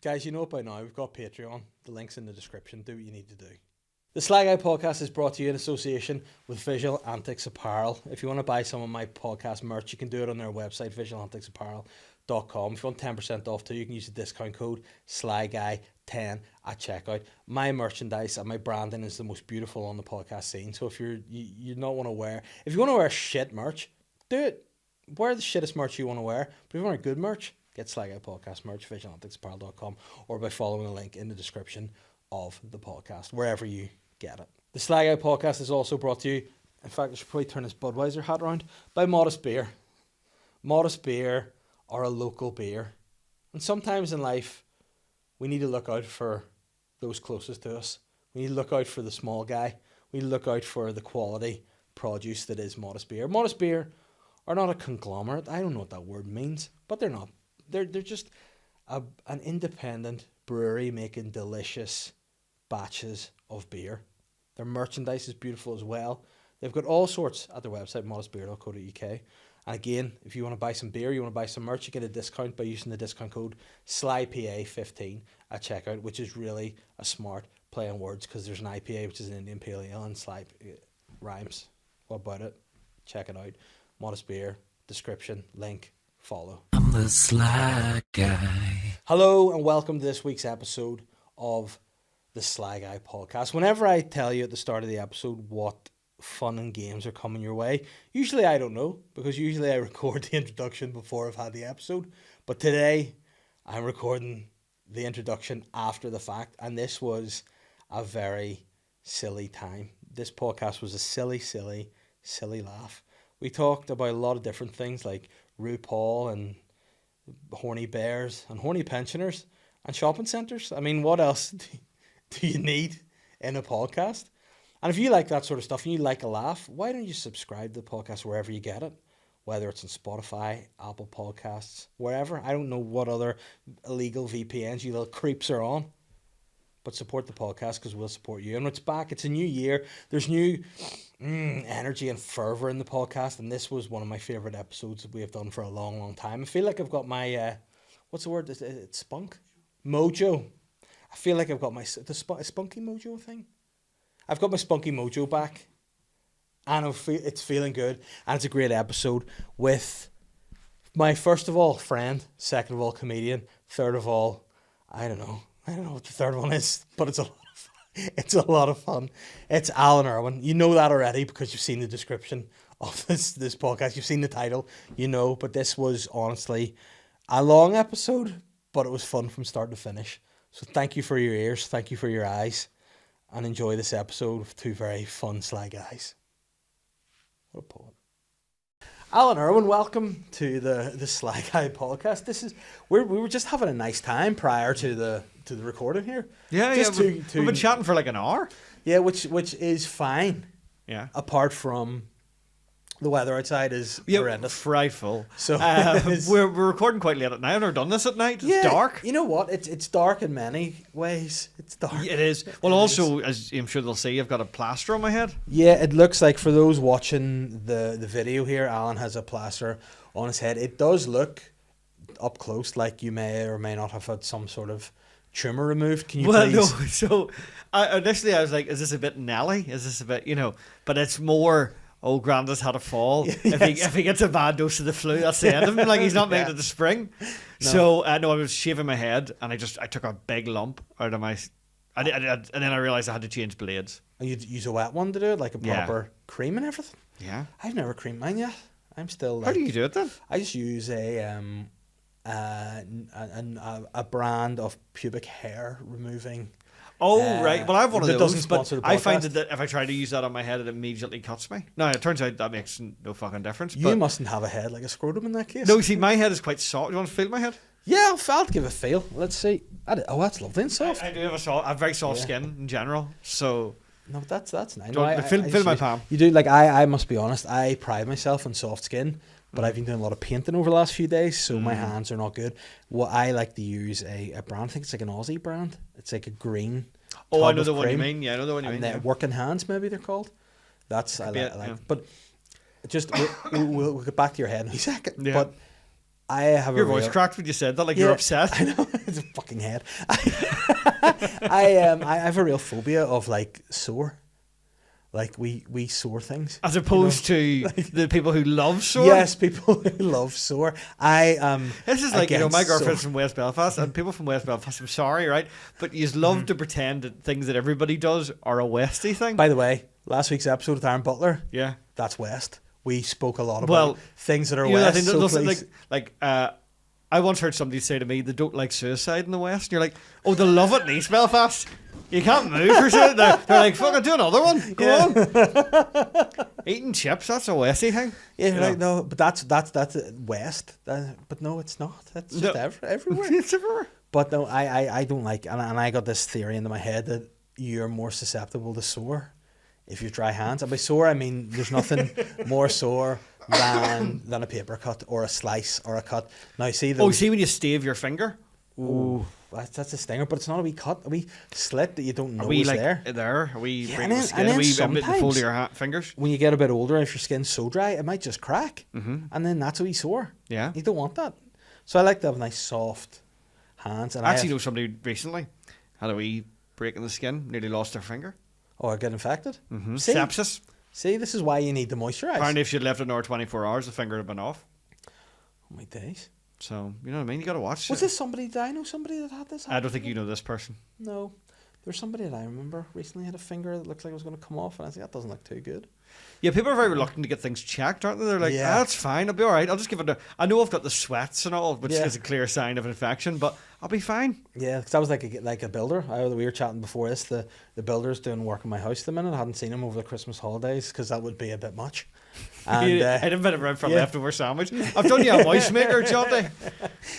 Guys, you know it by now. We've got Patreon. The link's in the description. Do what you need to do. The Sly Guy podcast is brought to you in association with Visual Antics Apparel. If you want to buy some of my podcast merch, you can do it on their website, visualanticsapparel.com. If you want 10% off too, you can use the discount code SLYGUY10 at checkout. My merchandise and my branding is the most beautiful on the podcast scene. So if you want to wear shit merch, do it. Wear the shittest merch you want to wear. But if you want good merch, get Sly Guy podcast merch, visualanticsapparel.com, or by following the link in the description of the podcast, wherever you get it. The Sly Guy podcast is also brought to you, in fact, I should probably turn this Budweiser hat around, by Modest Beer. Modest Beer are a local beer. And sometimes in life, we need to look out for those closest to us. We need to look out for the small guy. We need to look out for the quality produce that is Modest Beer. Modest Beer are not a conglomerate. I don't know what that word means, but they're not. They're just an independent brewery making delicious batches of beer. Their merchandise is beautiful as well. They've got all sorts at their website, modestbeer.co.uk. And again, if you want to buy some beer, you want to buy some merch, you get a discount by using the discount code SLYPA15 at checkout, which is really a smart play on words because there's an IPA, which is an Indian Pale Ale, and Sly rhymes. What about it? Check it out. Modest Beer, description, link, follow. I'm the Sly Guy. Hello and welcome to this week's episode of the Sly Guy podcast. Whenever I tell you at the start of the episode what fun and games are coming your way, usually I don't know because usually I record the introduction before I've had the episode. But today I'm recording the introduction after the fact, and this was a very silly time. This podcast was a silly laugh. We talked about a lot of different things like RuPaul and horny bears and horny pensioners and shopping centres. I mean, what else do you need in a podcast? And if you like that sort of stuff and you like a laugh, why don't you subscribe to the podcast wherever you get it? Whether it's on Spotify, Apple Podcasts, wherever. I don't know what other illegal VPNs you little creeps are on. But support the podcast because we'll support you. And it's back. It's a new year. There's new energy and fervour in the podcast. And this was one of my favourite episodes that we have done for a long, long time. I feel like I've got my, what's the word? It's spunk? Mojo. I feel like I've got my, spunky mojo thing. I've got my spunky mojo back. And it's feeling good. And it's a great episode with my, first of all, friend. Second of all, comedian. Third of all, I don't know what the third one is, but it's a lot of fun. It's Alan Irwin. You know that already because you've seen the description of this podcast. You've seen the title, you know. But this was honestly a long episode, but it was fun from start to finish. So thank you for your ears, thank you for your eyes, and enjoy this episode with two very fun Sly guys. What a poet. Alan Irwin, welcome to the Sly Guy podcast. We were just having a nice time prior to the recording here. We've been chatting for like an hour. Yeah, which is fine. Yeah. Apart from the weather outside is horrendous. Frightful. So we're recording quite late at night. I've never done this at night. It's dark. You know what? It's dark in many ways. It's dark. It is. Well, also, as I'm sure they'll see, I've got a plaster on my head. Yeah, it looks like for those watching the video here, Alan has a plaster on his head. It does look up close like you may or may not have had some sort of tumor removed. Can you please? No. So initially I was like, is this a bit Nelly? Is this a bit, but it's more... Oh, Grandad's had a fall. Yes. If he gets a bad dose of the flu, that's the end of him. Like, he's not made it to spring. No. So, I was shaving my head, and I took a big lump out of my... and then I realised I had to change blades. And you'd use a wet one to do it? Like a proper cream and everything? Yeah. I've never creamed mine yet. I'm still... How do you do it then? I just use a brand of pubic hair removing... Oh, right. Well, I have one of those. Doesn't sponsor the podcast. I find that if I try to use that on my head, it immediately cuts me. No, it turns out that makes no fucking difference. You mustn't have a head like a scrotum in that case. No, see, my head is quite soft. You want to feel my head? Yeah, I'll give it a feel. Let's see. That's lovely and soft. I do have I have very soft skin in general, so... No, that's nice. Feel my palm. You do, like, I must be honest, I pride myself on soft skin, but I've been doing a lot of painting over the last few days, so my hands are not good. Well, I like to use a brand, I think it's like an Aussie brand. It's like a green... Oh, I know the one you mean. Yeah, I know the one you mean. And working hands, maybe they're called. I like. But just we'll get back to your head in a second. Yeah. But I have Your a voice real, cracked when you said that, like you're upset. I know, it's a fucking head. I have a real phobia of like sore. Like we sore things. As opposed to the people who love sore. Yes, people who love sore. This is like, my girlfriend's sore. from West Belfast, and people from West Belfast, I'm sorry, right? But you love to pretend that things that everybody does are a Westie thing. By the way, last week's episode with Aaron Butler, Yeah. that's West. We spoke a lot about things that are You know, I West. think So that please. I once heard somebody say to me, they don't like suicide in the West. And you're like, oh, they love it in East Belfast. You can't move for shit. They're like, fucking do another one. Go on. Eating chips, that's a Westie thing. Yeah, You right, know. no, but that's West. But no, it's not. It's just everywhere. It's everywhere. But no, I don't like, and I got this theory into my head that you're more susceptible to sore if you dry hands. And by sore, I mean there's nothing more sore than a paper cut or a slice or a cut. Now, see See when you stave your finger? Ooh, that's a stinger, but it's not a wee cut, a wee slit that you don't know Are we is like there. Are we Yeah, breaking the and skin? then Are we bit the sometimes- fold of your fingers? When you get a bit older, if your skin's so dry, it might just crack, and then that's a wee sore. Yeah. You don't want that. So I like to have nice soft hands. And I actually know somebody recently had a wee break in the skin, nearly lost their finger. or get infected. Mm-hmm. See? Sepsis. See, this is why you need to moisturise. Apparently, if she'd left it another 24 hours, the finger would have been off. Oh my days. So, you know what I mean? You got to watch Was it. this somebody? Did I know somebody that had this? I don't think you know this person. No. There's somebody that I remember recently had a finger that looks like it was going to come off, and I think that doesn't look too good. Yeah, people are very reluctant to get things checked, aren't they? They're like, Yeah. that's fine. I'll be all right. I'll just give it a... I know I've got the sweats and all, which Yeah. is a clear sign of infection, but I'll be fine. Yeah, because I was like a builder. We were chatting before this. The builder's doing work in my house at the minute. I hadn't seen him over the Christmas holidays because that would be a bit much. And I had a bit of bread for a yeah. leftover sandwich. I've done you a voice maker, Jonty.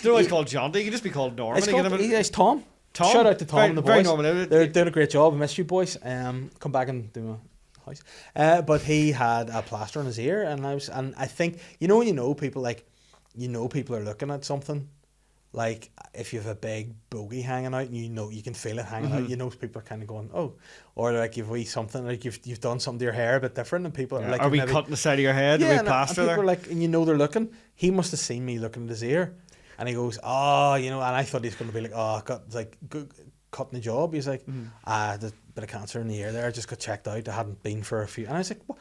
Don't know why he's called Jonty. He could just be called Norman. It's Tom. Tom? Shout out to Tom Very- and the very boys. normal. They're doing a great job. I miss you boys. Come back and do my house. But he had a plaster on his ear, and I think when people people are looking at something. Like if you have a big bogey hanging out and you can feel it hanging out, people are kind of going, oh, or like if something like you've done something to your hair a bit different, and people are like, are we cutting the side of your head? yeah, Are we and plaster people there? are like, and they're looking. He must have seen me looking at his ear, and he goes, oh, and I thought he's going to be like, oh, I got like cutting the job. He's like, there's a bit of cancer in the ear there. I just got checked out. I hadn't been for a few, and I was like, what?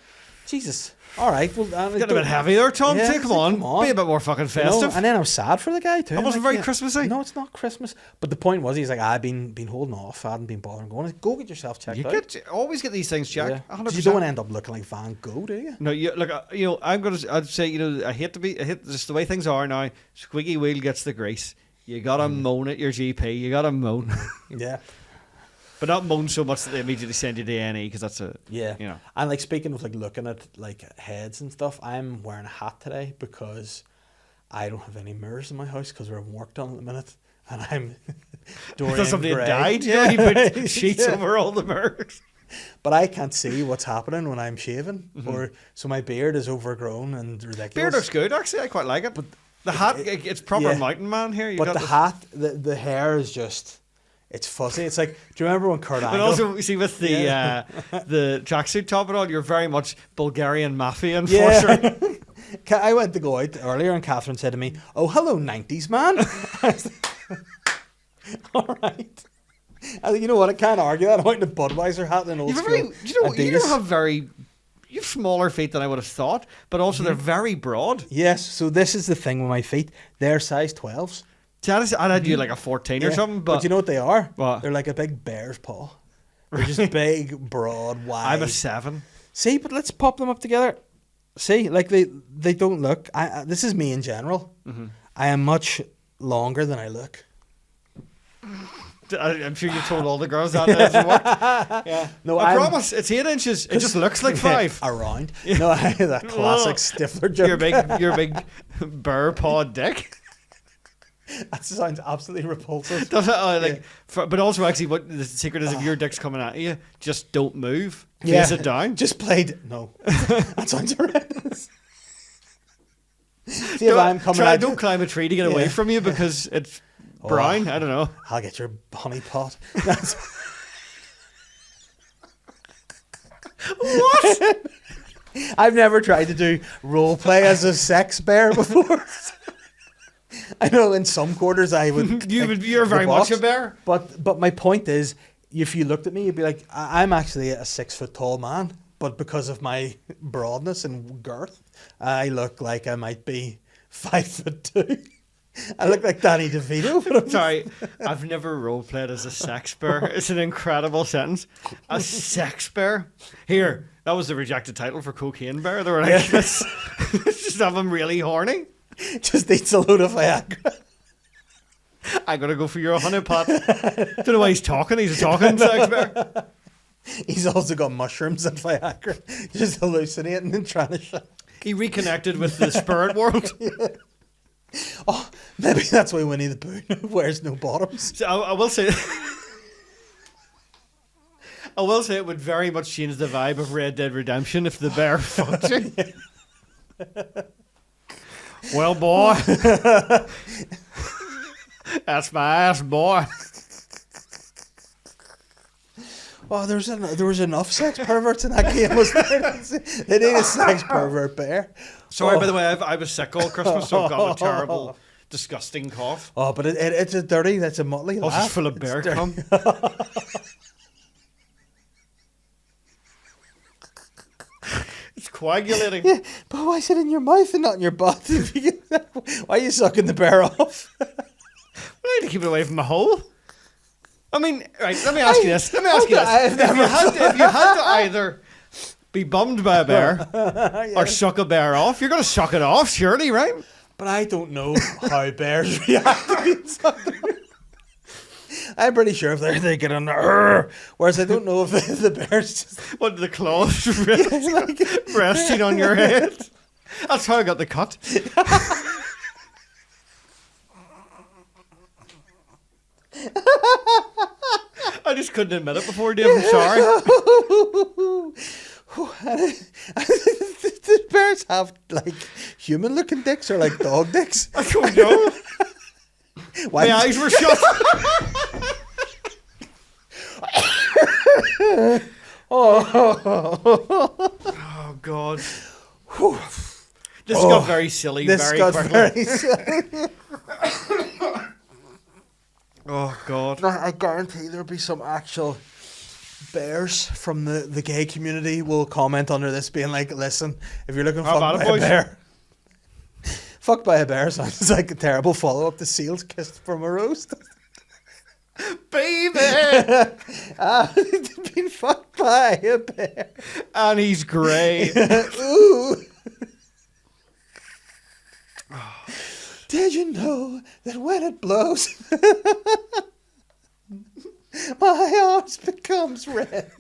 Jesus, all right. Well, Getting a bit heavy there, Tom. Yeah, Come on. Be a bit more fucking festive. And then I was sad for the guy too. That wasn't very Christmassy. No, it's not Christmas. But the point was, he's like, I've been holding off. I hadn't been bothering going. I said, go get yourself checked out. Always get these things checked. Yeah. 100%. You don't want to end up looking like Van Gogh, do you? No, I'd say, I hate just the way things are now. Squeaky wheel gets the grease. You gotta moan at your GP. You gotta moan. Yeah. But not moan so much that they immediately send you to A&E, because that's Yeah. And like speaking of like looking at like heads and stuff, I'm wearing a hat today because I don't have any mirrors in my house because we're having work done at the minute, and I'm Dorian Because somebody Gray. had died. Yeah. You put sheets over all the mirrors. But I can't see what's happening when I'm shaving, or so my beard is overgrown and ridiculous. Beard looks good, actually. I quite like it. But the hat, it's proper yeah. mountain man here. But the hat, the hair is just, it's fuzzy. It's like, do you remember when Kurt But Angle? also, you see, with the the tracksuit top and all, you're very much Bulgarian mafia Yeah. enforcer. I went to go out earlier and Catherine said to me, oh, hello, 90s man. I was like, all right. I think, you know what, I can't argue that. I'm out in a Budweiser hat and an old school You Adidas. don't have you have smaller feet than I would have thought, but also they're very broad. Yes, so this is the thing with my feet. They're size 12s. See, I'd had you like a 14 or Yeah. something, But you know what they are? What? They're like a big bear's paw. They're just big, broad, wide. I'm a 7. See, but let's pop them up together. See, like they don't look. This is me in general. I am much longer than I look. I'm sure you've told all the girls that doesn't work. Yeah. No, I promise, it's 8 inches. It just looks like 5. Around. No, that classic Stifler joke. Your big burr paw dick. That sounds absolutely repulsive. Does it? But also, actually, what the secret is, if your dick's coming at you, just don't move. Yeah. Face it down. Just played. No, that sounds horrendous. See, if I'm coming at Don't climb a tree to get away Yeah. from you because it's brown. I don't know. I'll get your honey pot. What? I've never tried to do role play as a sex bear before. I know in some quarters I would. You're very much a bear. But my point is, if you looked at me, you'd be like, I'm actually a 6 foot tall man, but because of my broadness and girth, I look like I might be 5'2". I look like Danny DeVito. But I'm Sorry, I've never role played as a sex bear. It's an incredible sentence. A sex bear. Here, that was the rejected title for Cocaine Bear. They were like, let's just have him really horny. just eats a load of Viagra. I gotta go for your honeypot. Don't know why he's talking. He's a talking sex bear. He's also got mushrooms and Viagra, just hallucinating and trying to shit. He reconnected with the spirit world. Oh, maybe that's why Winnie the Pooh wears no bottoms. So I will say, I will say it would very much change the vibe of Red Dead Redemption if the bear fucked you. Well, boy, that's my ass, boy. Oh, there was enough sex perverts in that game, wasn't there? They need a sex pervert bear. Sorry, by the way, I was sick all Christmas, so I've got a terrible, disgusting cough. Oh, but it's a dirty, that's a motley Oh, laugh. it's full of bear dirty. cum. It's coagulating. Yeah, but why is it in your mouth and not in your butt? Why are you sucking the bear off? I need to keep it away from my hole. I mean, right, let me ask you this. If you had to either be bummed by a bear or suck a bear off, you're going to suck it off, surely, right? But I don't know how bears react to being sucked. I'm pretty sure if they get on there, whereas I don't know if the bears just What, the claws resting on your head? That's how I got the cut. I just couldn't admit it before, Dave. I'm sorry. Do bears have like human looking dicks or like dog dicks? I don't know. Why My eyes were shut. Oh God. This got very silly very quickly. silly. Oh God. I guarantee there'll be some actual bears from the gay community will comment under this being like, listen, if you're looking How fucked about by it, a boys? bear, fucked by a bear sounds like a terrible follow-up to Seal's Kissed from a Roast. Baby! Been fucked by a bear. And he's grey. Ooh. Did you know that when it blows, my arms becomes red?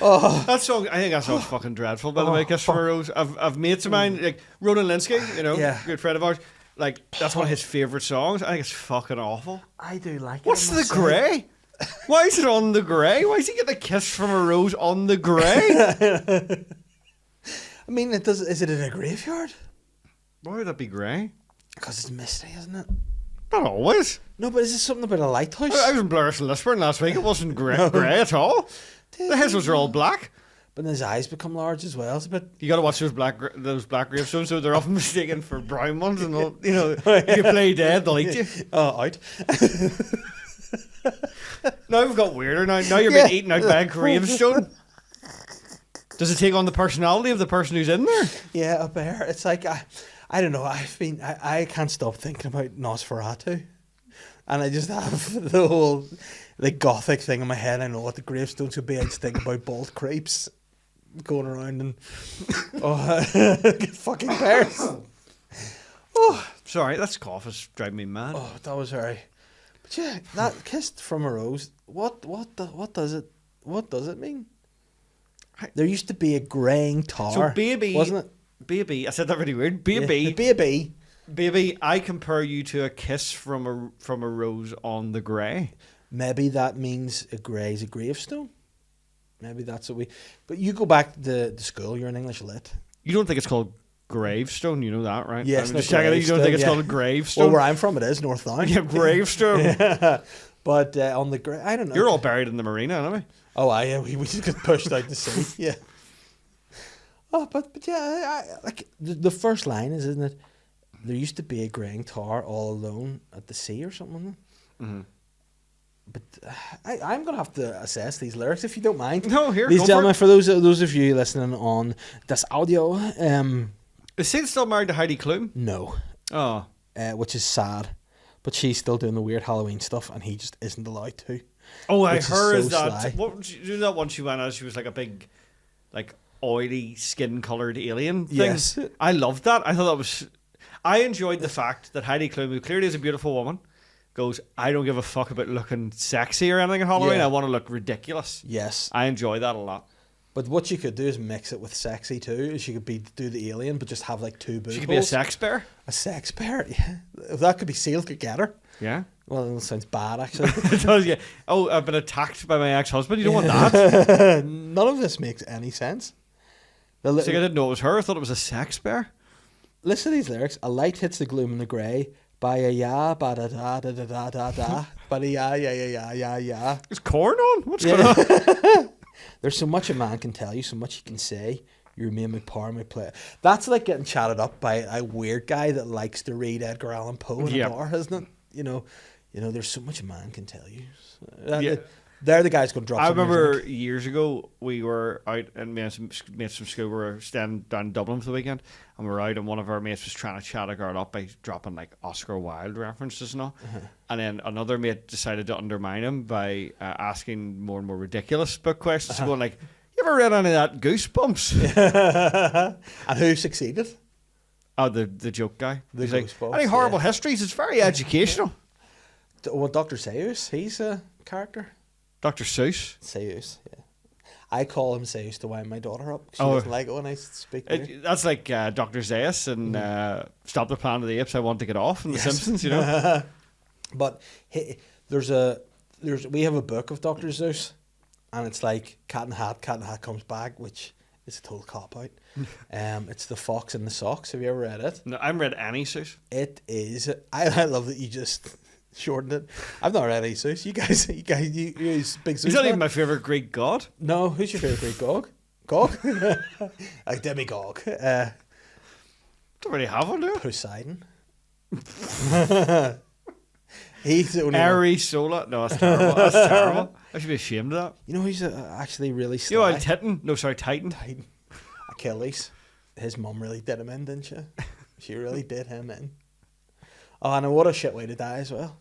Oh, That song, I think that song's fucking dreadful, by the way, Kiss from a Rose. I've mates of mine, like Ronan Linsky, Yeah. good friend of ours, like, that's one of his favourite songs. I think it's fucking awful. I do like it. What's I the must say. grey? Why is it on the grey? Why is he getting a kiss from a rose on the grey? I mean, it does. Is it in a graveyard? Why would that be grey? Because it's misty, isn't it? Not always. No, but is it something about a lighthouse? I was in Blurris and Lisburn last week. It wasn't grey at all. The heads are all black. But his eyes become large as well. It's a bit. You got to watch those black gravestones, so they're often mistaken for brown ones, and they'll, if you play dead, they'll eat you. Out. Now we've got weirder. Now you're being eaten out by a gravestone. Does it take on the personality of the person who's in there? Yeah, a bear. It's like I don't know. I can't stop thinking about Nosferatu, and I just have the whole gothic thing in my head. I know what the gravestones could be. I just think about bald creeps going around and fucking bears. Oh, Sorry, that cough is driving me mad. oh, that was very. But yeah, that Kissed from a Rose. What does it mean? There used to be a greying tower. So baby, wasn't it? Baby, I said that really weird. Yeah, Baby, the baby. baby, I compare you to a kiss from a rose on the grey. Maybe that means a grey's a gravestone. Maybe that's what we. But you go back to school. You're in English lit. You don't think it's called gravestone? You know that, right? Yes, I'm no, just checking that you don't think it's gravestone, called a Well, gravestone. where I'm from, it is North Down. Yeah, gravestone. Yeah. But on the grey, I don't know. You're all buried in the marina, aren't we? Oh, yeah, we just got pushed out to sea. Yeah. Oh, but yeah, like the first line is, isn't it? There used to be a graying tower all alone at the sea or something. Mm-hmm. But I'm gonna have to assess these lyrics if you don't mind. No, here, ladies go and gentlemen, for it. for those of you listening on this audio, Is Sid still married to Heidi Klum? no, Oh. which is sad. But she's still doing the weird Halloween stuff, and he just isn't allowed to. Oh, I Which is heard so that. sly. What, you know that one she went as? She was like a big, like oily skin colored alien thing. Yes. I loved that. I thought that was. I enjoyed the fact that Heidi Klum, who clearly is a beautiful woman, goes, I don't give a fuck about looking sexy or anything at Halloween. Yeah. I want to look ridiculous. Yes. I enjoy that a lot. But what you could do is mix it with sexy too. She could do the alien, but just have like two boob She could be a holes. sex bear. A sex bear. Yeah. If that could be Seal could get her. Yeah. Well, that sounds bad actually. It does, yeah. Oh, I've been attacked by my ex-husband. You don't want that. None of this makes any sense. So I didn't know it was her. I thought it was a sex bear. Listen to these lyrics. A light hits the gloom and the grey. Ba ya ya ba da da da da da da da. Ba da ya ya ya ya ya ya. Is corn on? What's going on? There's so much a man can tell you, so much he can say. You remain my power, my play. That's like getting chatted up by a weird guy that likes to read Edgar Allan Poe in a bar, isn't it? You know, there's so much a man can tell you. Yeah. They're the guys going to drop. I some remember music. years ago we were out and mates from school were staying down in Dublin for the weekend, and we were out and one of our mates was trying to chat a girl up by dropping like Oscar Wilde references and all, and then another mate decided to undermine him by asking more and more ridiculous book questions, going like, "You ever read any of that Goosebumps?" And who succeeded? Oh, the joke guy. The He's like, Goosebumps, any horrible yeah. histories? It's very educational. Well, Dr. Seuss, he's a character. Dr. Seuss. Seuss, yeah. I call him Seuss to wind my daughter up. She Oh. doesn't like it when I speak to her. That's like Dr. Zaius and Stop the Planet of the Apes. I want to get off in The Simpsons. You know. But we have a book of Dr. Seuss, and it's like Cat in the Hat comes back, which is a total cop out. It's The Fox and the Socks. Have you ever read it? No, I haven't read any Seuss. It is. I love that you just shortened it. I've not read any Seuss. You guys, you big Seuss. He's not fan? even my favorite Greek god. No, who's your favorite Greek god? Gog? A demigod. Don't really have one, do I? Poseidon. He's the only one. Aries Sola. No, that's terrible. That's terrible. I should be ashamed of that. You know who's actually really sly? You know, Titan. No, sorry, Titan. Titan. Achilles. His mum really did him in, didn't she? She really did him in. Oh, and what a shit way to die as well.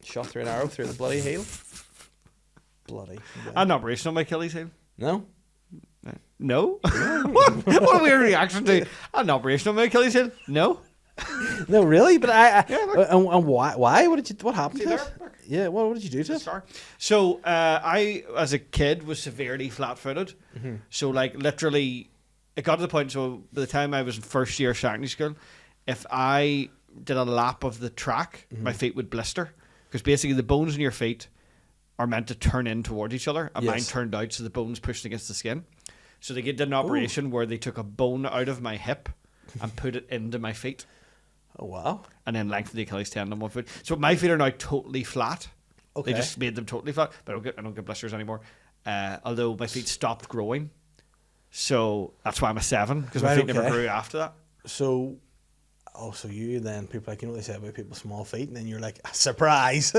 Shot through an arrow through the bloody heel. Bloody. I'm not bracing on my Achilles heel. No? No? what a weird reaction to I'm not bracing on my Achilles heel. No? No, really? But Yeah, look. and why? Why? What happened See to there? it? Look. Yeah, what did you do to it? Star. So I, as a kid, was severely flat-footed. Mm-hmm. So like literally, it got to the point. So by the time I was in first year secondary school, if I did a lap of the track, Mm-hmm. my feet would blister because basically the bones in your feet are meant to turn in toward each other, and mine Yes. turned out so the bones pushed against the skin. So they did an operation where they took a bone out of my hip and put it into my feet, Oh, wow. and then lengthened the Achilles tendon on one foot. So my feet are now totally flat. Okay. They just made them totally flat, but I don't get blisters anymore. Although my feet stopped growing, so that's why I'm a 7 because my Right, feet never okay. grew after that. So, so you then, people like, you know what they say about people's small feet, and then you're like, surprise.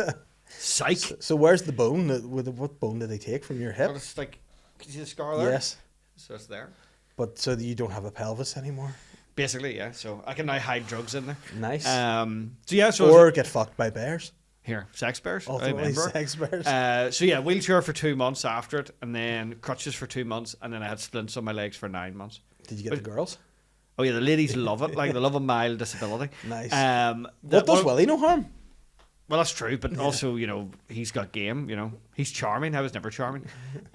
Psych. So where's the bone? What bone did they take from your hip? But it's like, can you see the scar there? Yes. So it's there. But so that you don't have a pelvis anymore? Basically, yeah. So I can now hide drugs in there. Nice. So yeah. So Or get fucked by bears. here, sex bears. I Ultimately, remember. sex bears. So yeah, wheelchair for 2 months after it, and then crutches for 2 months, and then I had splints on my legs for 9 months. Did you get but- the girls? Oh yeah, the ladies love it. Like they love a mild disability. Nice. That What does one- Willie no harm? Well, that's true, but also, you know, he's got game. You know, he's charming. I was never charming.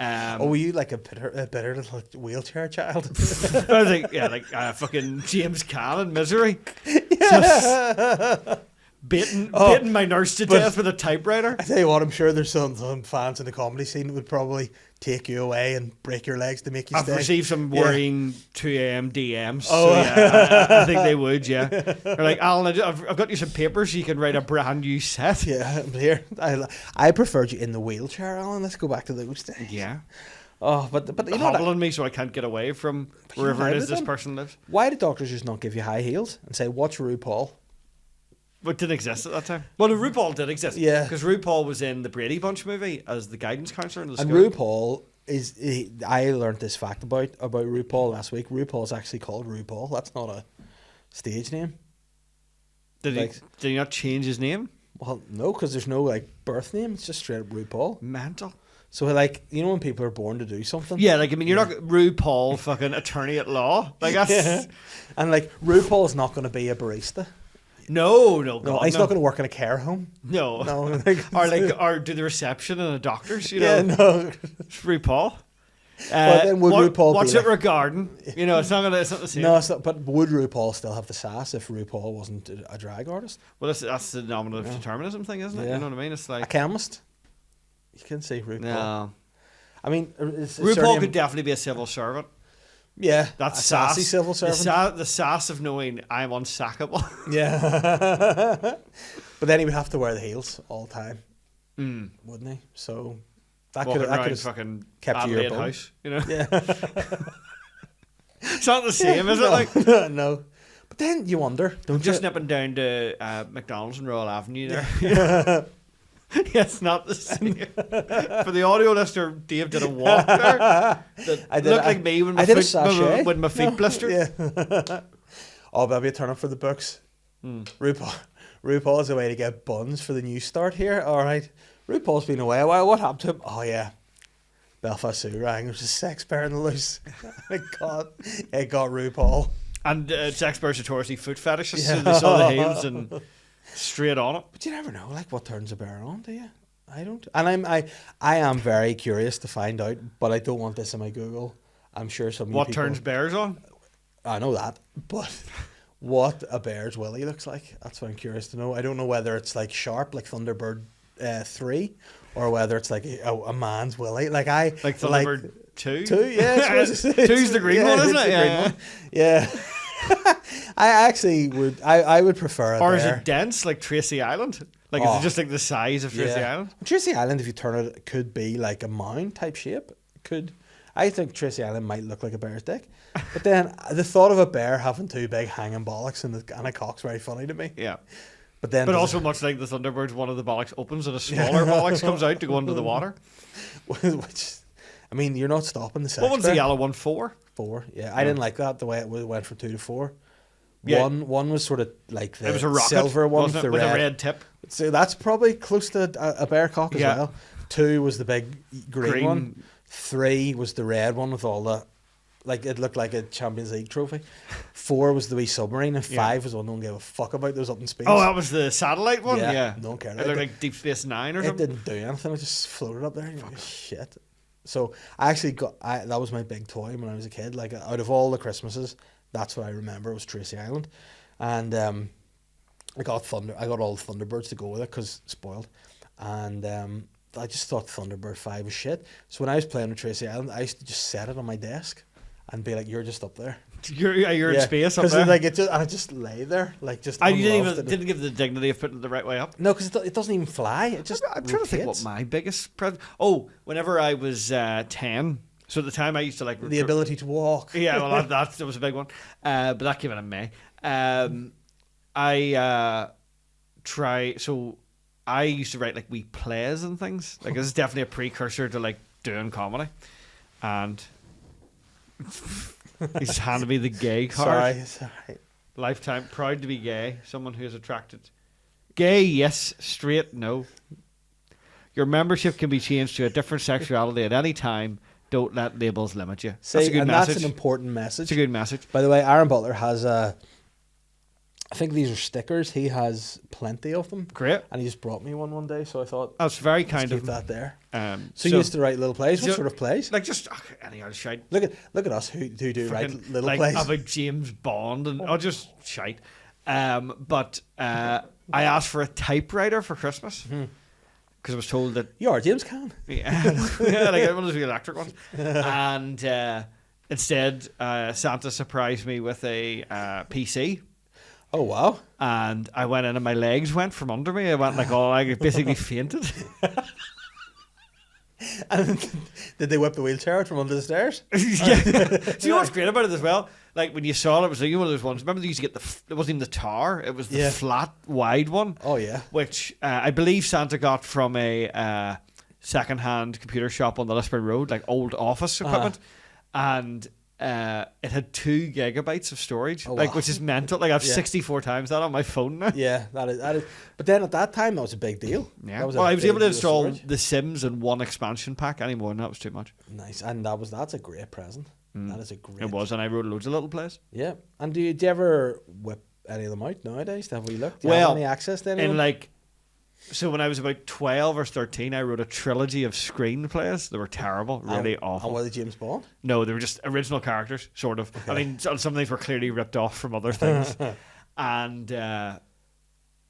Were you like a bitter little wheelchair child? I was like, yeah, like fucking James Caan in Misery. Just beating my nurse to death with a typewriter. I tell you what, I'm sure there's some fans in the comedy scene that would probably take you away and break your legs to make you I've stay. received some worrying 2 a.m. DMs. Oh. So yeah, I think they would, yeah. They're like, Alan, I've got you some papers so you can write a brand new set. Yeah, I'm here. I preferred you in the wheelchair, Alan. Let's go back to those days. Yeah. Oh, but you know hobbling me so I can't get away from wherever it is this person lives. why did doctors just not give you high heels and say, watch RuPaul? But it didn't exist at that time. Well, RuPaul did exist. Yeah. Because RuPaul was in the Brady Bunch movie as the guidance counselor in the And school. RuPaul I learned this fact about RuPaul last week. RuPaul's actually called RuPaul. That's not a stage name. Did he not change his name? Well, no, because there's no like birth name. It's just straight up RuPaul. Mental. So like, you know when people are born to do something? Yeah, like, I mean, you're not RuPaul fucking attorney at law. Like, that's... Yeah. And like, RuPaul's not going to be a barista. No, No, he's not going to work in a care home. No. No. or do the reception in a doctor's, you know? Yeah, no. It's RuPaul. Well, then would RuPaul what's be it like- regarding? You know, it's not the same. No, it's not, but would RuPaul still have the sass if RuPaul wasn't a drag artist? Well, that's the nominative determinism thing, isn't it? Yeah. You know what I mean? It's A like... chemist? You can say RuPaul. No. I mean, it's RuPaul certainly- could definitely be a civil servant. Yeah, That's a sassy sass. civil servant. The sass of knowing I'm unsackable. Yeah. But then he would have to wear the heels all the time, wouldn't he? So that Walking could around have fucking kept you your Adelaide bum. house, you know? Yeah. It's not the same, is it? Like, No. But then you wonder, don't just you? nipping down to McDonald's and Royal Avenue there. Yeah, it's not the same. For the audio listener, Dave did a walk there that looked like me when my feet blistered. Yeah. Oh, baby, turn up for the books. RuPaul's a way to get buns for the new start here. All right. RuPaul's been away a while. What happened to him? Oh, yeah. Belfast Sue rang. There was a sex bear in the loose. It got RuPaul. And sex bears notoriously foot fetishes, so they saw the heels and straight on it. But you never know, like, what turns a bear on, do you? I don't. And I am very curious to find out, but I don't want this in my Google. I'm sure some What people... turns bears on? I know that, but what a bear's willy looks like, that's what I'm curious to know. I don't know whether it's like sharp, like Thunderbird 3, or whether it's like a man's willy. Like Thunderbird 2? 2, yeah. Two's the green one, isn't it? Yeah. Yeah. I actually would. I would prefer a Or bear. is it dense, like Tracy Island? Like, is it just like the size of Tracy Island? Tracy Island, if you turn it, could be like a mound type shape. Could. I think Tracy Island might look like a bear's dick. But then the thought of a bear having two big hanging bollocks and a cock's very funny to me. Yeah. But also much like the Thunderbirds, one of the bollocks opens and a smaller bollocks comes out to go into the water. Which, I mean, you're not stopping the sex. What one's the yellow one? 4? 4, yeah. I didn't like that, the way it went from 2 to 4. Yeah. One was sort of like the It was a rocket, silver one wasn't it, with with a red tip. So that's probably close to a bear cock as well. 2 was the big green one. 3 was the red one with all the, like, it looked like a Champions League trophy. 4 was the wee submarine, and 5 was one no one gave a fuck about. Those up in space. Oh, that was the satellite one? Yeah, no one cared. It looked like Deep Space Nine or It something. didn't do anything. It just floated up there. And you're like, shit. So I actually that was my big toy when I was a kid. Like, out of all the Christmases, that's what I remember was Tracy Island, and I got all the Thunderbirds to go with it because spoiled, and I just thought Thunderbird 5 was shit. So when I was playing with Tracy Island, I used to just set it on my desk and be like, "You're just up there. You're in space up there." Like I just lay there, like just. I didn't give the dignity of putting it the right way up. No, because it doesn't even fly. It just. I'm trying to think what my biggest present. Oh, whenever I was 10. So at the time I used to like the ability to walk. Yeah, well that was a big one. But that came in May. I used to write like wee plays and things. Like, this is definitely a precursor to like doing comedy. And he just handed me the gay card. Sorry. Lifetime proud to be gay. Someone who is attracted. Gay, yes. Straight, no. Your membership can be changed to a different sexuality at any time. Don't let labels limit you. See, that's a good message. That's an important message. It's a good message. By the way, Aaron Butler has I think these are stickers. He has plenty of them. Great. And he just brought me one day, so I thought that's very kind of keep that there. So you used to write little plays. What so, sort of plays? Like just any old shite. Look at us who do write little like plays. About James Bond and just shite. But I asked for a typewriter for Christmas because I was told that you are James Caan. Yeah, like one of those electric ones. And instead, Santa surprised me with a PC. Oh wow! And I went in and my legs went from under me. I went like I basically fainted. And Did they whip the wheelchair out from under the stairs? Yeah. Do you know what's great about it as well? Like when you saw it, it was like, you know, one of those ones. Remember they used to get it wasn't even the tower; it was the flat, wide one. Oh yeah. Which I believe Santa got from a second-hand computer shop on the Lisburn Road, like old office equipment, and it had 2 gigabytes of storage, which is mental. Like I've 64 times that on my phone now. Yeah, that is. But then at that time, that was a big deal. Yeah. Well, I was able to install The Sims and 1 expansion pack. Any more than that was too much. Nice, and that's a great present. That is a great. It was, and I wrote loads of little plays. Yeah, and do you ever whip any of them out nowadays? Have we looked? Do you Well, have any access to any of them? like, so when I was about 12 or 13, I wrote a trilogy of screenplays. They were terrible, really awful. And were they James Bond? No, they were just original characters, sort of. Okay. I mean, some things were clearly ripped off from other things. And I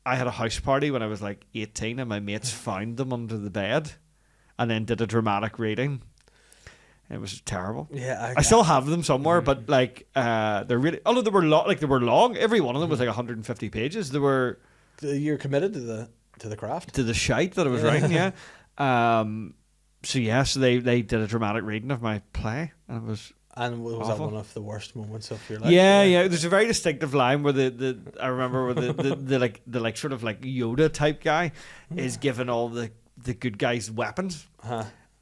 had a house party when I was like 18, and my mates found them under the bed and then did a dramatic reading. It was terrible. Yeah, I still have them somewhere, but like they're really. Although they were long. Every one of them was like 150 pages. They were. You're committed to the craft, to the shite that I was writing. Yeah. So they did a dramatic reading of my play, and it was. And was awful. that one of the worst moments of your life? Yeah. There's a very distinctive line where I remember where the like sort of like Yoda type guy is giving all the good guys weapons.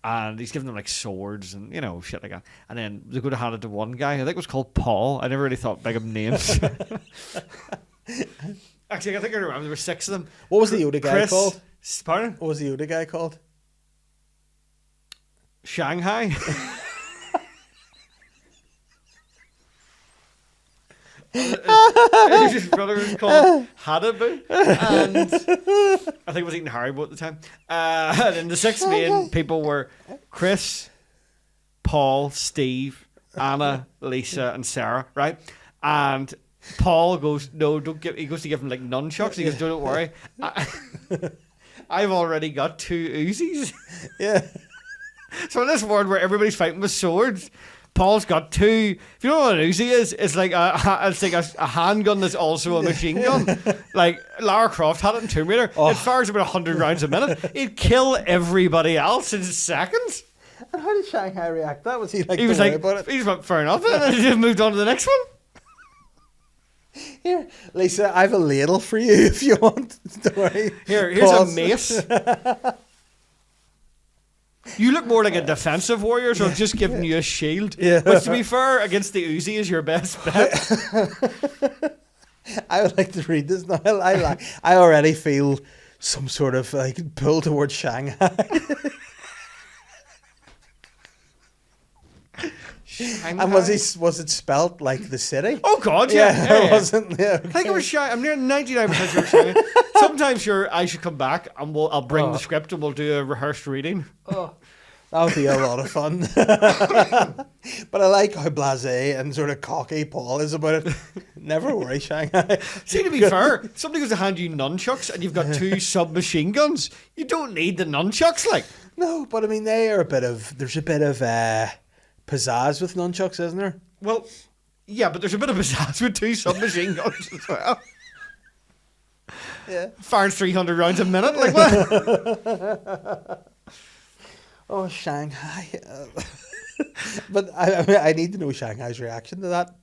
And he's giving them like swords and, you know, shit like that. And then they go to hand it to one guy. I think it was called Paul. I never really thought big of names. Actually, I think I remember there were 6 of them. What was the Yoda guy called? Pardon? What was the Yoda guy called? Shanghai. His brother was called Hadabu, and I think I was eating Haribo at the time. And then the 6 main people were Chris, Paul, Steve, Anna, Lisa, and Sarah, right? And Paul goes, no, don't give. He goes to give him like nunchucks. He goes, don't worry, I've already got 2 Uzis. Yeah. So in this world where everybody's fighting with swords, Paul's got 2. If you don't know what an Uzi is, it's like a handgun that's also a machine gun. Like Lara Croft had it in Tomb Raider. It fires about 100 rounds a minute. It'd kill everybody else in seconds. And how did Shanghai react? That was he like? He was like, about it? He just went, fair enough, and then he just moved on to the next one. Here, Lisa, I have a ladle for you if you want. Don't worry. Here's a mace. You look more like a defensive warrior, so I'm just giving you a shield. Yeah. Which, to be fair, against the Uzi is your best bet. I would like to read this now. I already feel some sort of like pull towards Shanghai. Shanghai. And was it spelt like the city? Oh God, yeah. It wasn't. Yeah, okay. I think it was Shanghai. I'm near 99% sure it was Shanghai. Sometimes I should come back and I'll bring the script and we'll do a rehearsed reading. Oh, that would be a lot of fun. But I like how blasé and sort of cocky Paul is about it. Never worry, Shanghai. See, to be fair, somebody goes to hand you nunchucks and you've got 2 submachine guns. You don't need the nunchucks, like. No, but I mean there's a bit of pizzazz with nunchucks, isn't there? Well, yeah, but there's a bit of pizzazz with 2 submachine guns as well. Yeah. Firing 300 rounds a minute, like what? Oh, Shanghai. But I need to know Shanghai's reaction to that.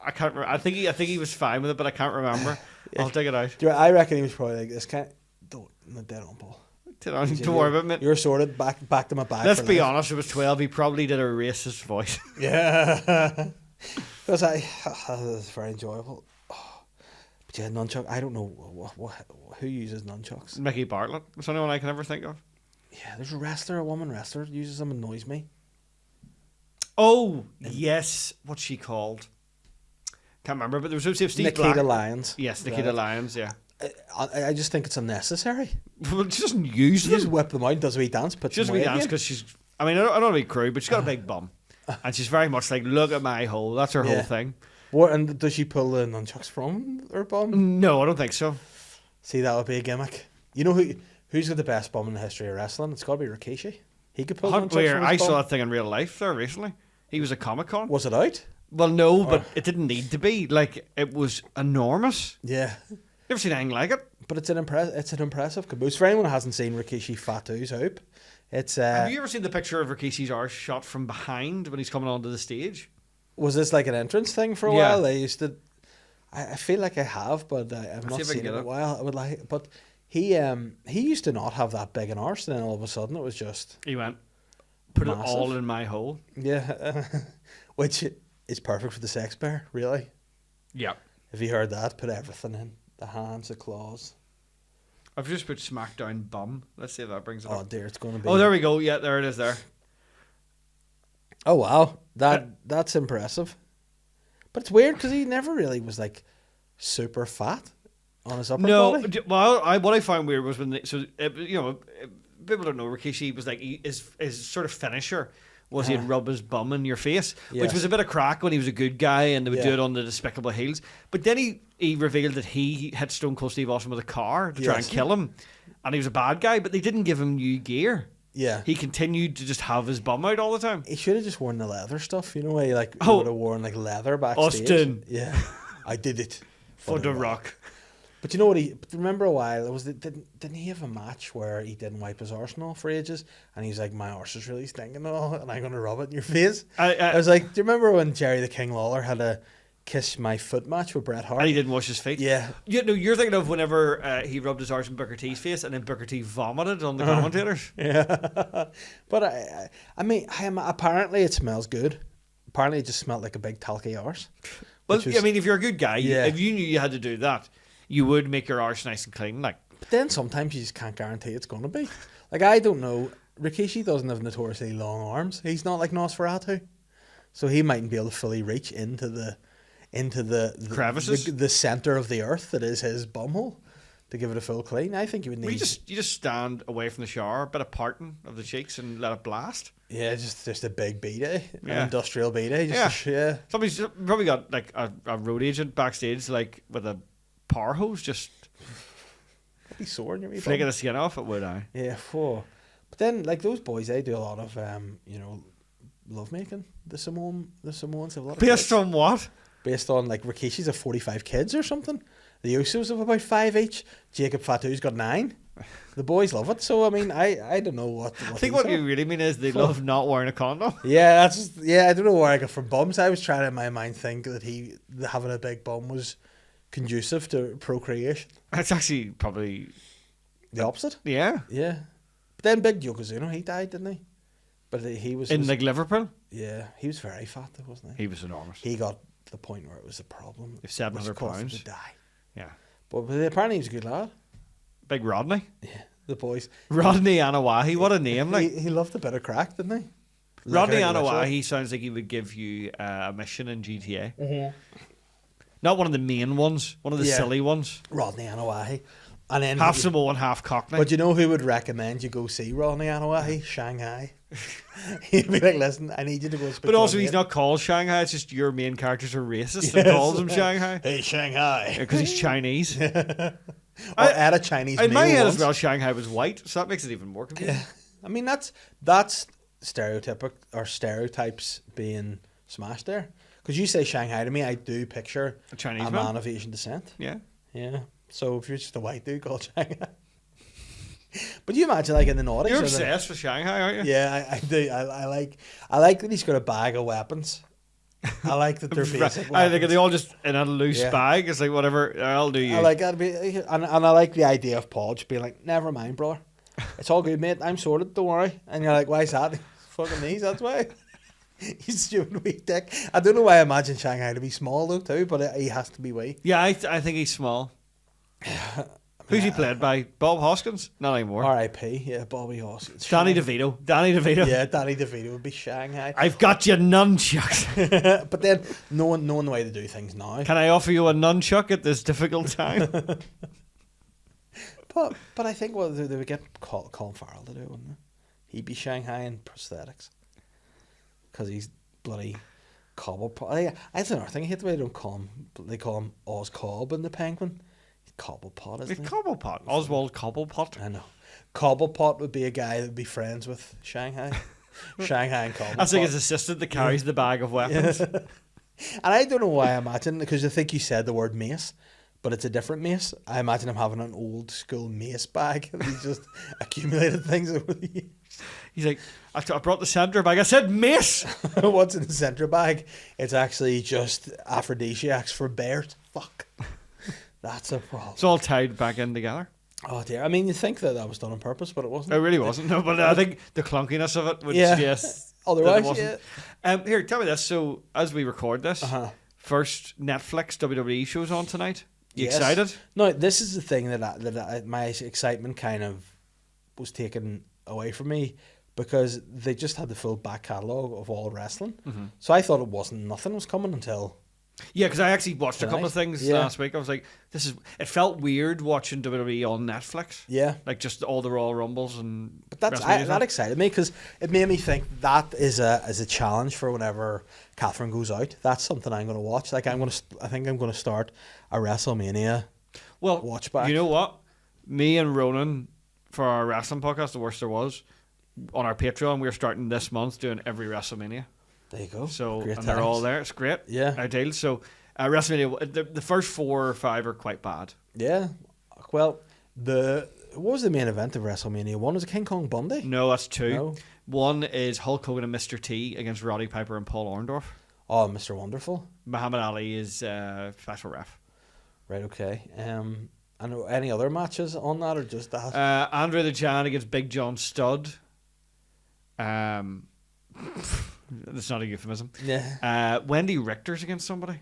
I can't remember. I think he was fine with it, but I can't remember. I'll dig it out. I reckon he was probably like this kind. Don't dead on, Paul. Don't worry about it. You're sorted. Back to my back. Let's be honest. It was 12. He probably did a racist voice. Yeah. Because that's very enjoyable. Oh, but yeah, nunchuck. I don't know who uses nunchucks. Mickey Bartlett. That's the only one I can ever think of. Yeah, there's a woman wrestler uses them. Annoys me. Oh yes, what's she called? Can't remember, but there was Steve Nikita Black. Lyons. Yes, Nikita Lyons. Yeah. I just think it's unnecessary. Well, she doesn't use She them. just whip them out and does a wee dance. She does a wee dance because she's. I mean, I don't want to be crude, but she's got a big bum, and she's very much like, look at my hole. That's her whole thing. What? And does she pull the nunchucks from her bum? No, I don't think so. See, that would be a gimmick. You know who's got the best bum in the history of wrestling? It's got to be Rikishi. He could pull nunchucks from his I bum. saw that thing in real life there recently. He was at Comic-Con. Was it out? Well, no, but it didn't need to be. Like, it was enormous. Yeah. Never seen anything like it. But it's an impressive caboose. For anyone who hasn't seen Rikishi Fatu's hoop, it's Have you ever seen the picture of Rikishi's arse shot from behind when he's coming onto the stage? was this like an entrance thing for a Yeah. while? They used to. I feel like I have, but I've see not if I can seen it get in a it. while. I would like, but he used to not have that big an arse, and then all of a sudden it was just He went, put it Massive. all in my hole. yeah, which is perfect for the sex bear, really. Yeah. Have you heard that? Put everything in the hands, the claws. I've just put Smackdown bum. Let's see if that brings it Oh up. dear, it's going to be. Oh, there we go. Yeah, there it is there. Oh wow, that's impressive. But it's weird because he never really was like super fat on his upper No, body. well, what I found weird was when people don't know Rikishi was like his sort of finisher was he'd rub his bum in your face, which Yes. was a bit of crack when he was a good guy and they would do Yeah. it on the Despicable Heels. But then he revealed that he hit Stone Cold Steve Austin with a car to try and Yes. kill him, and he was a bad guy. But they didn't give him new gear. Yeah, He continued to just have his bum out all the time. he should have just worn the leather stuff. You know, he like Oh. would have worn like leather backstage. Austin. Yeah, I did it For the Rock. But you know what? But remember a while it was didn't he have a match where he didn't wipe his arsenal for ages, and he's like, my arse is really stinking, and I'm gonna rub it in your face. I was like, do you remember when Jerry the King Lawler had a kiss my foot match with Bret Hart? And he didn't wash his feet. Yeah. No, you're thinking of whenever he rubbed his arse in Booker T's face and then Booker T vomited on the commentators. Yeah, but I mean, apparently it smells good. Apparently it just smelled like a big talky arse. Well, which was- I mean, if you're a good guy, Yeah. if you knew you had to do that, you would make your arse nice and clean. Like, But then sometimes you just can't guarantee it's going to be. Like, I don't know. Rikishi doesn't have notoriously long arms. He's not like Nosferatu. So he mightn't be able to fully reach into the Crevices? the center of the earth that is his bumhole to give it a full clean. I think you would need you just stand away from the shower, a bit of parting of the cheeks, and let it blast. yeah, just a big B-day, Yeah. an industrial B-day. Just yeah. Somebody's probably got like a road agent backstage, like with a power hose, just It'd be sore in your wee flicking bum. the skin off. It would I? Yeah, whoa. But then like those boys, they do a lot of lovemaking. The Samoans have a lot of Based kids. on what? Based on like Rikishi's have 45 kids or something. The Usos have about 5 each. Jacob Fatu's got 9. The boys love it. So I mean, I don't know what I think what you really mean is they love not wearing a condom. Yeah, I don't know where I got from bums. I was trying to in my mind think that having a big bum was conducive to procreation. That's actually probably The opposite. yeah. Yeah. But then Big Yokozuna, he died, didn't he? But he was In like Liverpool, yeah, he was very fat though, wasn't he? he was enormous. He got to the point where it was a problem. If 700 which caused him pounds. to die. Yeah, But apparently he was a good lad. Big Rodney. Yeah, the boys. Rodney Anawahi, what a name! Like He loved a bit of crack, didn't he? Rodney Like, Anawahi sounds like he would give you a mission in GTA. Not one of the main ones, one of the Yeah. silly ones. Rodney Anawahi. And then Half Samoan, half Cockney. But you know who would recommend you go see Rodney Anawahi? Shanghai. He'd be like, listen, I need you to go speak But to also, my he's mate." not called Shanghai. It's just your main characters are racist and Yes. calls him Shanghai Hey, Shanghai. because he's Chinese. Or at a Chinese In my meal head once. as well, Shanghai was white, so that makes it even more confusing. Yeah. I mean, that's stereotypic or stereotypes being smashed there. Because you say Shanghai to me, I do picture A Chinese a man. man of Asian descent. Yeah. Yeah. So if you're just a white dude called Shanghai. But you imagine like in the Nordics. You're or the- obsessed with Shanghai, aren't you? Yeah, I do. I like that he's got a bag of weapons. I like that they're basic weapons. I think they all just in a loose Yeah. bag. It's like whatever, I'll do you. I like that. And I like the idea of Paul just being like, never mind, brother. It's all good, mate. I'm sorted. Don't worry. And you're like, why is that? Fucking knees, that's why. He's stupid wee dick. I don't know why I imagine Shanghai to be small though too, but he has to be wee. Yeah, I think he's small. Who's he played by? Bob Hoskins? Not anymore. R.I.P. Yeah, Bobby Hoskins. Danny DeVito. Danny DeVito. Yeah, Danny DeVito would be Shanghai. I've got you nunchucks. But then knowing the way to do things now. Can I offer you a nunchuck at this difficult time? But I think they would get Colin Farrell to do it, wouldn't they? He'd be Shanghai in prosthetics. Because he's bloody Cobblepot. That's another thing. I hate the way they don't call him. They call him Oz Cobb in the Penguin. He's Cobblepot, isn't he? Cobblepot. Oswald Cobblepot. I know. Cobblepot would be a guy that would be friends with Shanghai. Shanghai and Cobblepot. That's like his assistant that carries the bag of weapons. And I don't know why I imagine, because I think you said the word mace, but it's a different mace. I imagine him having an old school mace bag. He's just accumulated things over the years. He's like, I brought the centre bag. I said mace. What's in the centre bag? It's actually just aphrodisiacs for bears. Fuck. That's a problem. It's all tied back in together. Oh dear. I mean, you think that was done on purpose, but it wasn't. It really wasn't. No, but I think the clunkiness of it would suggest Otherwise, that it wasn't. Here, tell me this. So, as we record this, first Netflix WWE show's on tonight. You excited? No, this is the thing that my excitement kind of was taken away from me because they just had the full back catalogue of all wrestling. Mm-hmm. So I thought nothing was coming until... Yeah, because I actually watched a couple of things last week. I was like, it felt weird watching WWE on Netflix. Yeah. Like just all the Royal Rumbles and... But that excited me because it made me think that is a challenge for whenever Catherine goes out. That's something I'm going to watch. Like I think I'm going to start a WrestleMania watch back. You know what? Me and Ronan, for our wrestling podcast, The Worst There Was, on our Patreon, we're starting this month doing every WrestleMania. There you go. So they're all there. It's great. Yeah. Ideal. So WrestleMania, the first 4 or 5 are quite bad. Yeah. Well, what was the main event of WrestleMania? 1 was it King Kong Bundy? No, that's 2. No. 1 is Hulk Hogan and Mr. T against Roddy Piper and Paul Orndorff. Oh, Mr. Wonderful. Muhammad Ali is special ref. Right. Okay. And any other matches on that or just that? Andre the Giant against Big John Studd. That's not a euphemism. Yeah. Wendy Richter's against somebody.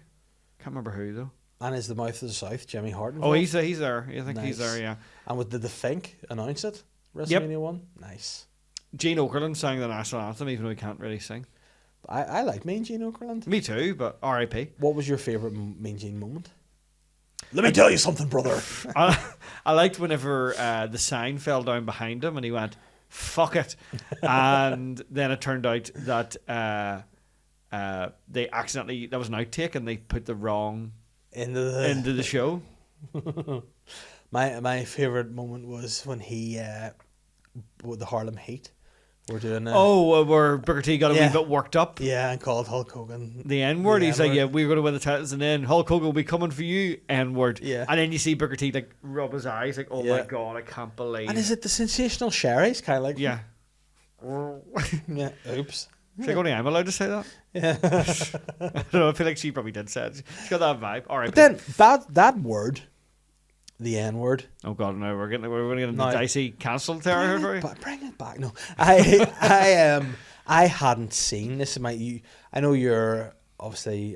Can't remember who though. And is the Mouth of the South Jimmy Hart? Oh, he's there. I think Nice. he's there. Yeah. And did the Fink announce it? WrestleMania 1? Nice. Gene Okerlund sang the national anthem, even though he can't really sing. I like Mean Gene Okerlund. Me too, but R.I.P. What was your favourite Mean Gene moment? Let me tell you something, brother. I liked whenever the sign fell down behind him and he went, "Fuck it," and then it turned out that they accidentally, that was an outtake and they put the wrong into the show. My favourite moment was when he with the Harlem Heat were doing where Booker T got a wee bit worked up. Yeah, and called Hulk Hogan the N-word. He's like, yeah, we're going to win the titles, and then Hulk Hogan will be coming for you, N-word. Yeah. And then you see Booker T like rub his eyes, like, oh my god, I can't believe. And is it the sensational Sherry's kind of like? Yeah. Yeah. Oops. It's like only I'm allowed to say that. Yeah. I don't know. I feel like she probably did say it. She's got that vibe. All right. But then that word, the N-word. Oh god, no, we're going to get into dicey cancel territory. Bring it back. No, I hadn't seen this. I know you're obviously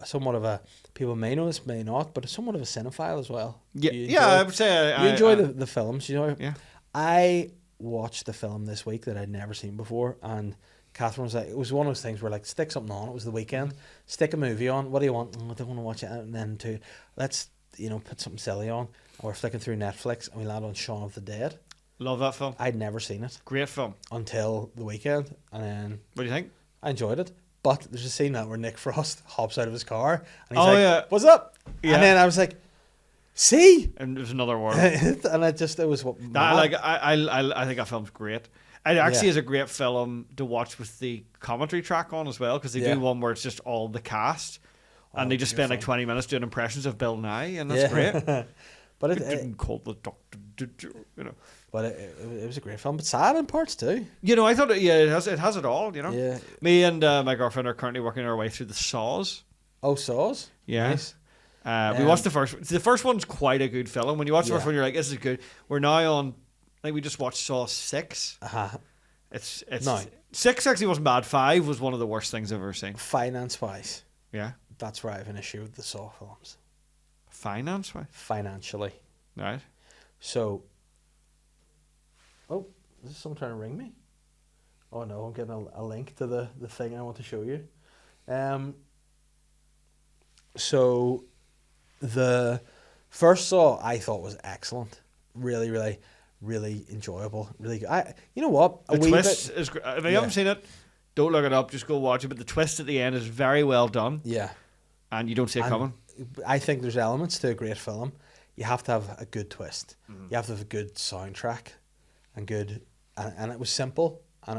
somewhat of a, people may know this, may not, but somewhat of a cinephile as well. Yeah, I would say you enjoy the films. You know. Yeah. I watched the film this week that I'd never seen before, and Catherine was like, it was one of those things where like, stick something on. It was the weekend. Stick a movie on. What do you want? I don't want to watch it. And then let's put something silly on. And we're flicking through Netflix and we land on Shaun of the Dead. Love that film. I'd never seen it. Great film. Until the weekend, and then what do you think? I enjoyed it. But there's a scene now where Nick Frost hops out of his car and he's like, "What's up?" Yeah. And then I was like, "See?" And there's another word. And it was what I think that film's great. It actually is a great film to watch with the commentary track on as well, because they do one where it's just all the cast, and they just spend like 20 minutes doing impressions of Bill Nye, and that's great. But it didn't call the doctor, But it was a great film, but sad in parts too. I thought it has it all. Yeah. Me and my girlfriend are currently working our way through the Saws. Oh, Saws. Yeah. Nice. We watched the first. The first one's quite a good film. When you watch the first one, you're like, "This is good." We're now on. I think we just watched Saw 6. It's no. 6 actually wasn't bad. 5 was one of the worst things I've ever seen. Finance wise, yeah, that's where I have an issue with the Saw films. Finance wise, financially, right? So, is someone trying to ring me? Oh no, I'm getting a link to the thing I want to show you. So, the first Saw I thought was excellent. Really, really, really enjoyable. Really good. You know what? The twist is great. If you haven't seen it, don't look it up. Just go watch it. But the twist at the end is very well done. Yeah. And you don't see it coming. I think there's elements to a great film. You have to have a good twist. Mm-hmm. You have to have a good soundtrack and and it was simple, and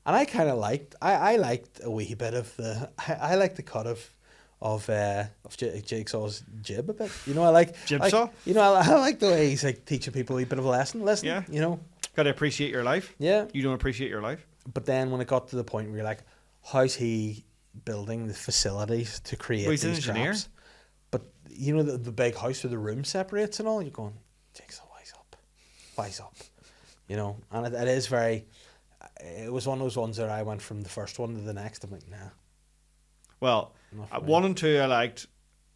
I kind of liked. I liked a wee bit of I liked the cut of Jigsaw's jib a bit. You know, I like Jigsaw? You know, I like the way he's like teaching people a bit of a lesson. Listen, Yeah. you know. Got to appreciate your life. Yeah. You don't appreciate your life. But then when it got to the point where you're like, how's he building the facilities to create Well, he's an these engineer. traps? But you know the big house where the room separates and all. You're going, Jigsaw, wise up, you know. And it is very. It was one of those ones that I went from the first one to the next. I'm like, nah. Well, Not for me. 1 and 2 I liked.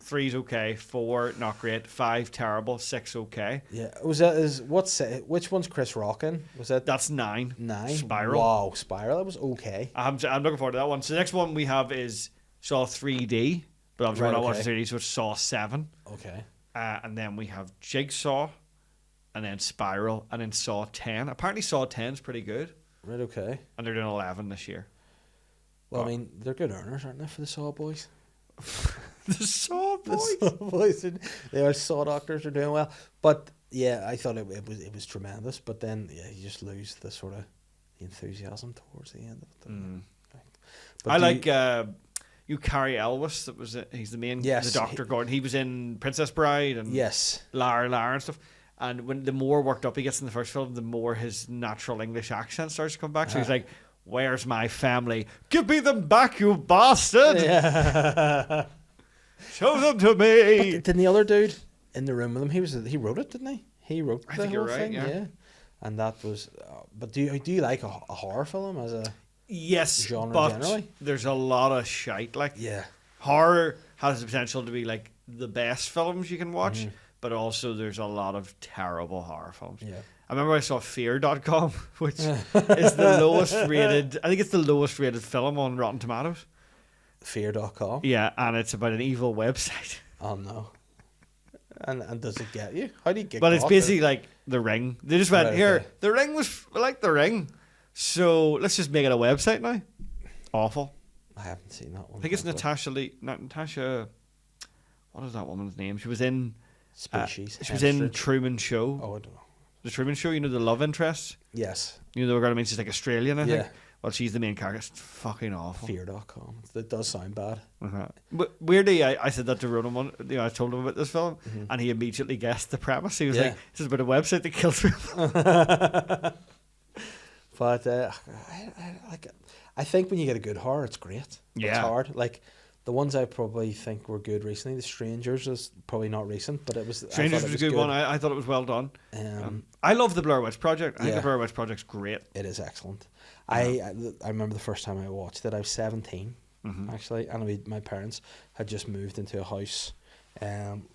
3's okay. 4 not great. 5 terrible. 6 okay. Yeah, which one's Chris Rock in? Was that That's 9. 9? Spiral. Wow, Spiral. That was okay. I'm looking forward to that one. So the next one we have is Saw 3D, but obviously we're Right, not watching okay. 3D, so it's Saw 7. Okay. And then we have Jigsaw, and then Spiral, and then Saw 10. Apparently Saw 10 is pretty good, Right. Okay. and they're doing 11 this year. Well, Oh. I mean, they're good earners, aren't they, for the Saw boys? The Saw The boys. Saw boys, they are Saw doctors. Are doing well, but yeah, I thought it was tremendous. But then you just lose the sort of the enthusiasm towards the end of it. don't you? But I do like you Carrie Elwes. That was he's the main, Yes, the Dr. Gordon. He was in Princess Bride and yes. Lara and stuff. And when the more worked up he gets in the first film, the more his natural English accent starts to come back. So he's like, "Where's my family? Give me them back, you bastard! Yeah. Show them to me." Didn't the other dude in the room with him? He wrote it, didn't he? He wrote the I think whole you're right, thing. yeah. And that was. But do you like a horror film as a? Yes, Genre but generally? there's a lot of shite. Like Yeah. horror has the potential to be like the best films you can watch, Mm-hmm. but also there's a lot of terrible horror films. Yeah. I remember I saw Fear.com, which is the lowest rated. I think it's the lowest rated film on Rotten Tomatoes. Fear.com. Yeah, and it's about an evil website. Oh no. And does it get you? How do you get? But it's caught? basically like The Ring. They just went, Right, here, okay. The Ring was like The Ring, so let's just make it a website now. Awful. I haven't seen that one. I think it's thankfully. Not Natasha. What is that woman's name? She was in. Species. She was in Hemstreet. Truman Show. Oh, I don't know. The Truman Show. You know the love interest. Yes. You know the girl. I mean, she's like Australian. I think. Yeah. Well, she's the main character. It's fucking awful. Fear.com. That does sound bad. Uh-huh. But weirdly, I said that to Ronan one. You know, I told him about this film, Mm-hmm. and he immediately guessed the premise. He was Yeah. like, "This is about a website that kills people." But I think when you get a good horror, it's great. It's Yeah. hard. Like the ones I probably think were good recently. The Strangers is probably not recent, but it was. Strangers I thought was it a good one. I thought it was well done. I love the Blair Witch Project. I think Yeah. the Blair Witch Project's great. It is excellent. I remember the first time I watched it. I was 17 actually, and my parents had just moved into a house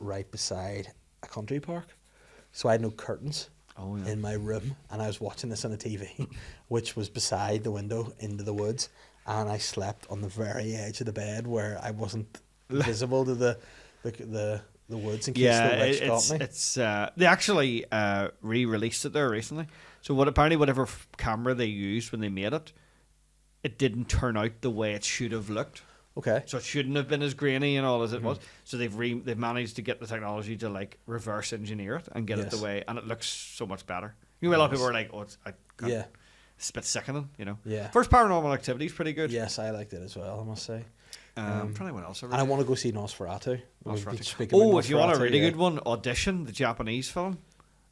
right beside a country park, so I had no curtains Oh yeah. in my room, and I was watching this on a TV, which was beside the window into the woods, and I slept on the very edge of the bed where I wasn't visible to the woods in case the witch got me. it's they actually re-released it there recently. So whatever camera they used when they made it, it didn't turn out the way it should have looked. Okay. So it shouldn't have been as grainy and all as it was. So they've managed to get the technology to like reverse engineer it and get it Yes. the way, and it looks so much better. You know, a lot of people are like, "Oh, I can't." Yeah. It's a bit sickening, you know. Yeah. First Paranormal Activity is pretty good. Yes, I liked it as well, I must say. I'm trying to think what else. And I want to go see Nosferatu. We've been Nosferatu. speaking about Oh, if you want a Nosferatu, really yeah. good one, Audition, the Japanese film,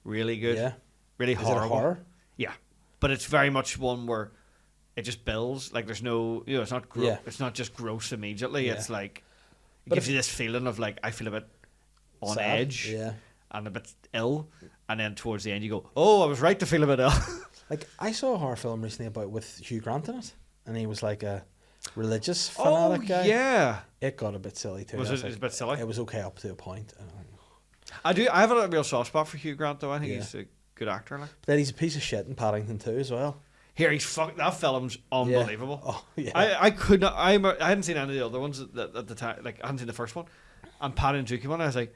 really good. Yeah. Really Is it a horrible. horror? Yeah, but it's very much one where it just builds. Like there's no, it's not Yeah. it's not just gross immediately. Yeah. It's like it But gives you this feeling of like I feel a bit on Sad. edge, Yeah. and a bit ill, and then towards the end you go, oh, I was right to feel a bit ill. Like I saw a horror film recently with Hugh Grant in it, and he was like a religious Oh fanatic guy. yeah, It got a bit silly too. Was I it a bit silly? It was okay up to a point. I have a real soft spot for Hugh Grant though. I think Yeah. he's a good actor. Like But then he's a piece of shit in Paddington too as well. here, that film's unbelievable. Oh yeah. I could not. I hadn't seen any of the other ones at the time. Like I hadn't seen the first one, and Pat and Juki one. I was like,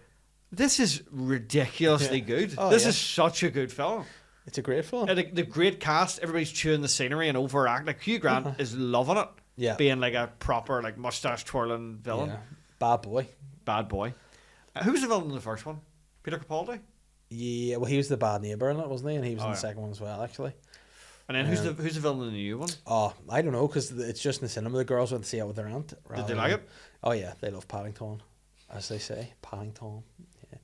this is ridiculously Yeah. good. Oh, This yeah. is such a good film. It's a great film. And the great cast. Everybody's chewing the scenery and overact. Like Hugh Grant is loving it. Yeah. Being like a proper like mustache twirling villain, Yeah. Bad boy. bad boy. Who was the villain in the first one? Peter Capaldi. Yeah, well, he was the bad neighbour in it, wasn't he? And he was in Oh, the yeah. second one as well, actually. And then who's the villain in the new one? Oh, I don't know, because it's just in the cinema. The girls went to see it with their aunt. Did they like it? Oh yeah, they love Paddington, as they say. Paddington. Yeah.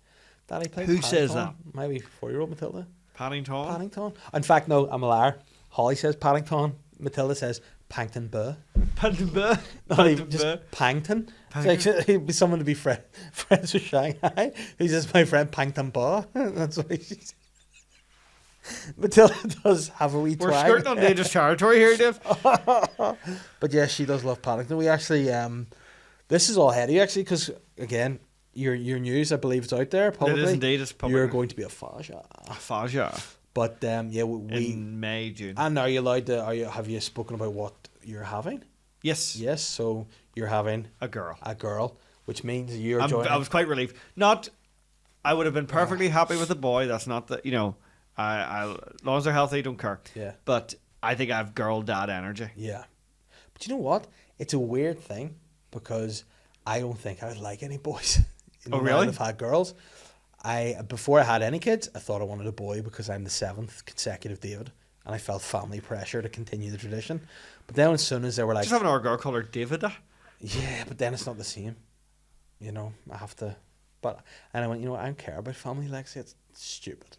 Daddy played Who Paddington. says that? Maybe 4-year-old Matilda. Paddington. Paddington. In fact, no, I'm a liar. Holly says Paddington. Matilda says Pankton Burr. Paddington. Not even just Pangton. It's like he'd be someone to be friends with Shanghai. He's just my friend Pangton Burr. That's what he says. Matilda does have a wee twang. We're skirting on dangerous territory here, Dave. But yeah, she does love Paddington. We actually, this is all heady actually, because again, your news, I believe, is out there publicly. It is indeed. It's public. You're going to be a Faja. Faja. But yeah, we in May, June. And are you allowed to? Have you spoken about what you're having? Yes. Yes. So you're having a girl. A girl, which means you're joining. I was quite relieved. I would have been perfectly happy with a boy. That's not the, as long as they're healthy, don't care. Yeah. But I think I have girl dad energy. Yeah. But you know what? It's a weird thing, because I don't think I would like any boys. Oh, really? I've had girls. Before I had any kids, I thought I wanted a boy because I'm the 7th consecutive David, and I felt family pressure to continue the tradition. But then as soon as they were like, just having our girl call her David. Yeah, but then it's not the same. I have to. And I went, I don't care about family, Lexi. It's stupid.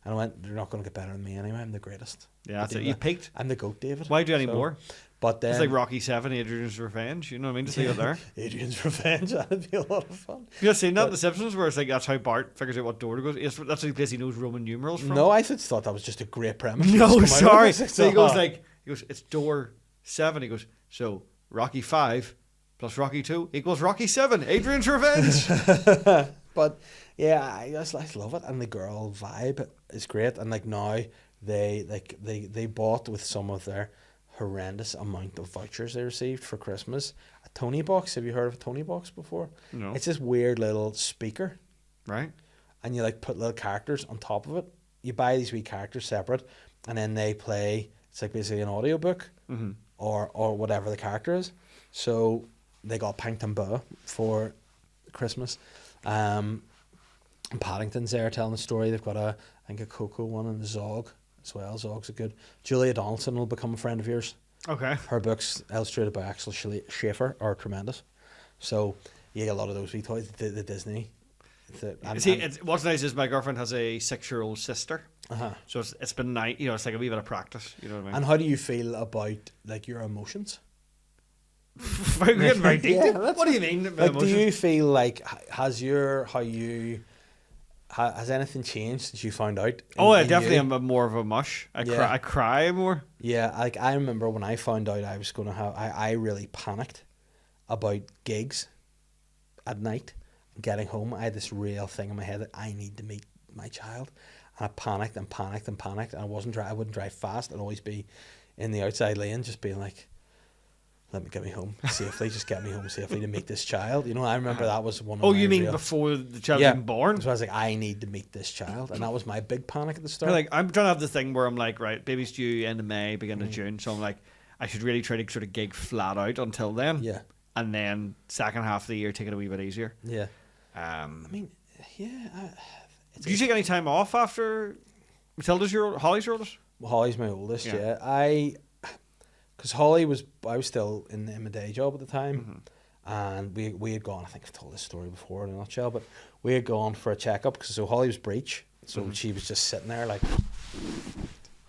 And I went, they're not going to get better than me anyway. I'm the greatest. Yeah, that's it. You peaked. I'm the GOAT, David. Why do any more? But then, it's like Rocky 7, Adrian's Revenge. You know what I mean? To see it there. Adrian's Revenge. That'd be a lot of fun. You seen that in The Simpsons, where it's like that's how Bart figures out what door to go to? That's the place he knows Roman numerals from. No, I thought that was just a great premise. No, sorry. So he goes, it's door 7. He goes, so Rocky 5 plus Rocky 2 equals Rocky 7. Adrian's Revenge. But yeah, I love it, and the girl vibe is great. And now they bought, with some of their horrendous amount of vouchers they received for Christmas, a Tony box. Have you heard of a Tony box before? No. It's this weird little speaker, right? And you put little characters on top of it. You buy these wee characters separate, and then they play. It's like basically an audiobook, mm-hmm. or whatever the character is. So they got Pankton Burr for Christmas. And Paddington's there telling the story. They've got I think a Coco one, and the Zog as well. Zog's a good. Julia Donaldson will become a friend of yours. Okay. Her books, illustrated by Axel Schaefer, are tremendous. So you get a lot of those wee toys. The Disney. What's nice is my girlfriend has a 6-year-old sister. Uh-huh. So it's been nice. It's like a wee bit of practice. You know what I mean? And how do you feel about your emotions? Very deep. Yeah, what do you mean? Do you feel like has anything changed since you found out? I definitely am more of a mush. I cry more. Yeah, I remember when I found out I was going to have. I really panicked about gigs at night and getting home. I had this real thing in my head that I need to meet my child, and I panicked. And I wouldn't drive fast. I'd always be in the outside lane, just being like, get me home safely. Just get me home safely to meet this child. I remember that was one of my you mean before the child was born? So I was like, I need to meet this child. And that was my big panic at the start. I'm trying to have the thing where I'm like, right, baby's due end of May, beginning of June. So I'm like, I should really try to sort of gig flat out until then. Yeah. And then second half of the year, take it a wee bit easier. Yeah. Do you take any time off after Matilda's Holly's your oldest? Well, Holly's my oldest, yeah. Because I was still in my day job at the time, mm-hmm. and we had gone. I think I've told this story before in a nutshell, but we had gone for a checkup. So Holly was breech, so mm-hmm. she was just sitting there like,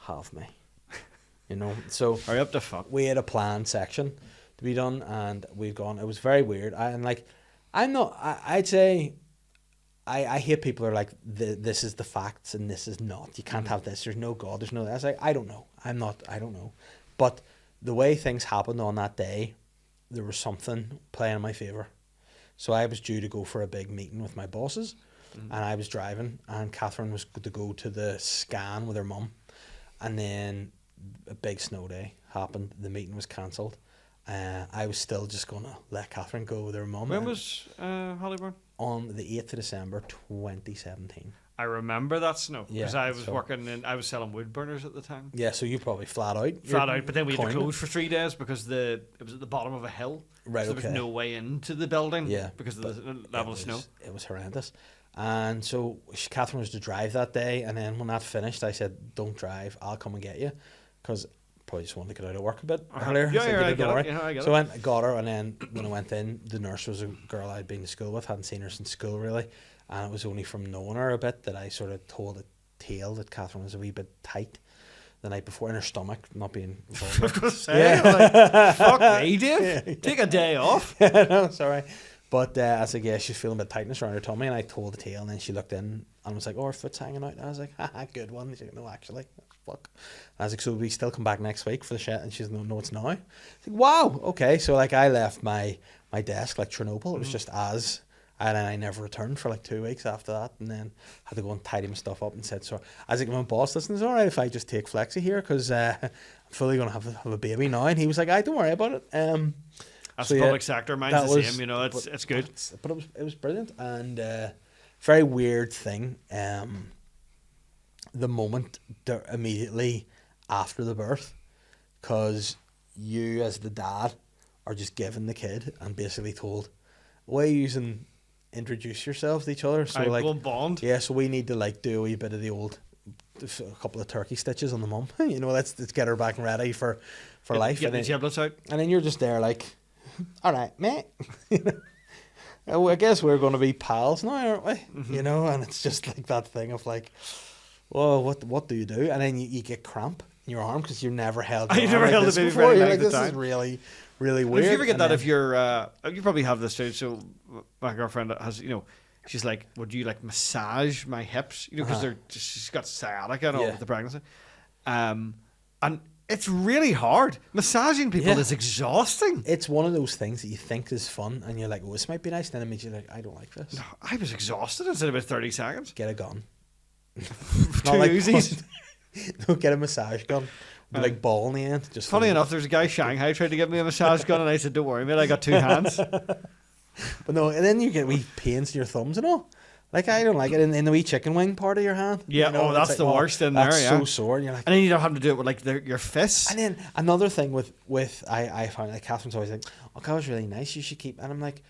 have me, So hurry up the fuck. We had a planned section to be done, and we'd gone. It was very weird. I'd say. I hate people who are like, this is the facts and this is not. You can't have this. There's no God. There's no that. I was like, I don't know. I don't know. But the way things happened on that day, there was something playing in my favour. So I was due to go for a big meeting with my bosses, mm-hmm. and I was driving, and Catherine was to go to the scan with her mum, and then a big snow day happened. The meeting was cancelled. I was still just going to let Catherine go with her mum. When was Holly born? On the 8th of December 2017. I remember that snow because I was working I was selling wood burners at the time. Yeah, so you probably flat out. But then we had to close for 3 days because it was at the bottom of a hill. Right, so there was no way into the building. Yeah, because of the level of snow. It was horrendous. And so Catherine was to drive that day, and then when that finished, I said, "Don't drive. I'll come and get you." because probably just wanted to get out of work a bit earlier. Yeah, So yeah, I don't get worry. it. Yeah, I get So it. I went, I got her, and then when I went in, the nurse was a girl I'd been to school with, hadn't seen her since school really, and it was only from knowing her a bit that I sort of told a tale that Catherine was a wee bit tight the night before in her stomach, not being I was going to say, Yeah. fuck me, Dave. Take a day off. No, sorry. But I was like, yeah, she's feeling a bit tightness around her tummy, and I told the tale, and then she looked in and was like, oh, her foot's hanging out. And I was like, haha, good one. She's like, no, actually, fuck. And I was like, so we still come back next week for the shit? And she's no, it's now. I was like, wow, okay. So like I left my desk like Chernobyl. It was just as, and then I never returned for like 2 weeks after that, and then had to go and tidy my stuff up and said, so I was like, my boss, listen, it's all right if I just take Flexi here because I'm fully going to have a baby now. And he was like, I don't worry about it. That's So, the yeah, public sector. Mine's that the was- same, you know, it's good. But it was brilliant, and very weird thing. The moment immediately after the birth, because you as the dad are just given the kid and basically told, way using introduce yourselves to each other. So I like won't bond. yeah, so we need to like do a wee bit of the old, a couple of turkey stitches on the mum. You know, let's get her back and ready for life. Get And the then, giblets out. and then you're just there like, all right, mate. I guess we're going to be pals now, aren't we? Mm-hmm. You know, and it's just like that thing of like, well, what do you do? And then you get cramp in your arm because you've never held. You've your never arm held like a this baby before. for any You're length like, of this is time. really, really Well, weird. if you ever get And that, then- if you're, you probably have this too. So my girlfriend has, you know, she's like, would you like massage my hips? You know, because she's got sciatica and all Yeah. with the pregnancy. And it's really hard. Massaging people Yeah. is exhausting. it's one of those things that you think is fun, and you're like, oh, this might be nice. Then it makes you like, I don't like this. I was exhausted in about 30 seconds. Get a gun. Two Uzis. No, get a massage gun. With like ball in the end. Just Funny enough, there's a guy in Shanghai tried to give me a massage gun, and I said, "Don't worry, mate, I got two hands." But no, and then you get wee pains in your thumbs and all. Like I don't like it in the wee chicken wing part of your hand. Yeah, you know, oh, that's it's the like, worst in that's there, yeah. so sore, and you're like. And then you don't have to do it with like your fists. And then another thing with I found like Catherine's always like, oh, that was really nice. You should keep. And I'm like,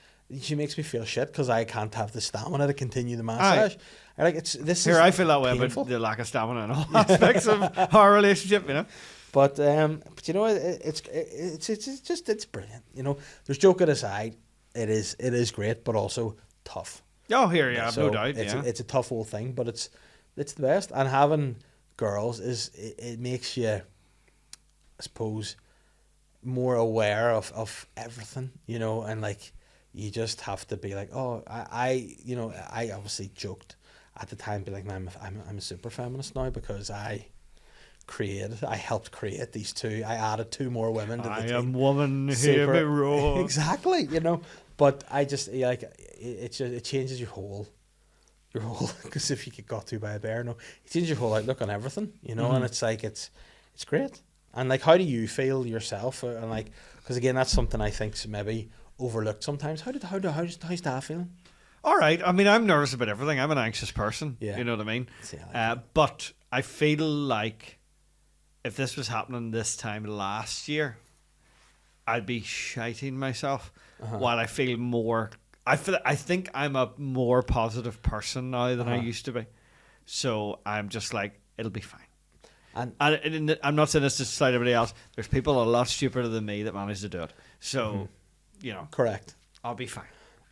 she makes me feel shit because I can't have the stamina to continue the massage. And like it's this. Here, is I feel that way painful. about the lack of stamina and all aspects of our relationship. You know. But you know it's just it's brilliant. You know, there's joking aside, it is great, but also tough. Oh, here, yeah, So no doubt. It's Yeah. it's a tough whole thing, but it's the best. And having girls it makes you, I suppose, more aware of everything. You know, and like you just have to be like, oh, I obviously joked at the time, be like, man, I'm a super feminist now because I helped create these two. I added two more women to the I team. am woman, hear Super- me roar. Exactly, you know. But I just like it changes your whole because if you get got to by a bear, no, it changes your whole outlook on everything, you know. And it's like it's great. And like, how do you feel yourself? And like, because again, that's something I think's maybe overlooked sometimes. How's Dad feeling? All right. I mean, I'm nervous about everything. I'm an anxious person. Yeah. You know what I mean? See, I like But I feel like if this was happening this time last year, I'd be shiting myself. While I feel more, I think I'm a more positive person now than I used to be. So I'm just like, it'll be fine. And I'm not saying this to slight everybody else. There's people a lot stupider than me that manage to do it. So, you know, correct. I'll be fine.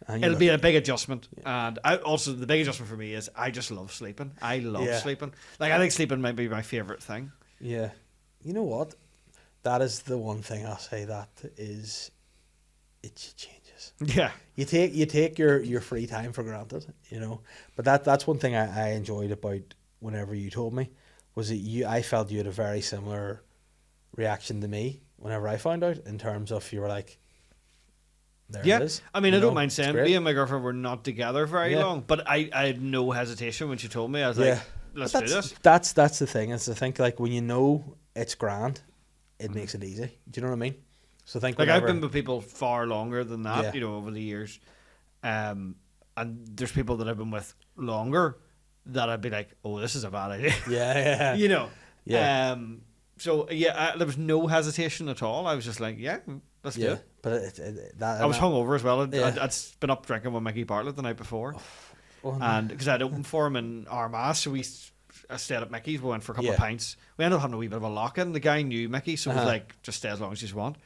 And you It'll know- be a big adjustment. And the big adjustment for me is I just love sleeping. I love Yeah. sleeping. Like, I think sleeping might be my favourite thing. Yeah. You know what? That is the one thing I'll say that is it changes. Yeah. You take your free time for granted, you know. But that's one thing I enjoyed about whenever you told me was that I felt you had a very similar reaction to me whenever I found out, in terms of you were like, there Yeah. it is. I mean, you I don't know, mind it's saying great. me and my girlfriend were not together very Yeah. long, but I had no hesitation when she told me. I was Yeah. like, let's But do this. That's the thing, is I think like when you know it's grand, it makes it easy. Do you know what I mean? So I think Like, I've whenever- been with people far longer than that, Yeah. you know, over the years. And there's people that I've been with longer that I'd be like, oh, this is a bad idea. yeah. You know. Yeah. So, yeah, there was no hesitation at all. I was just like, yeah, let's do Yeah, it. but that I was hungover as well. Yeah. I'd been up drinking with Mickey Bartlett the night before. Oh, no. And because I'd opened for him in Armagh, so I stayed at Mickey's. We went for a couple of Yeah. pints. We ended up having a wee bit of a lock-in. The guy knew Mickey, so it was Uh-huh. like, just stay as long as you want.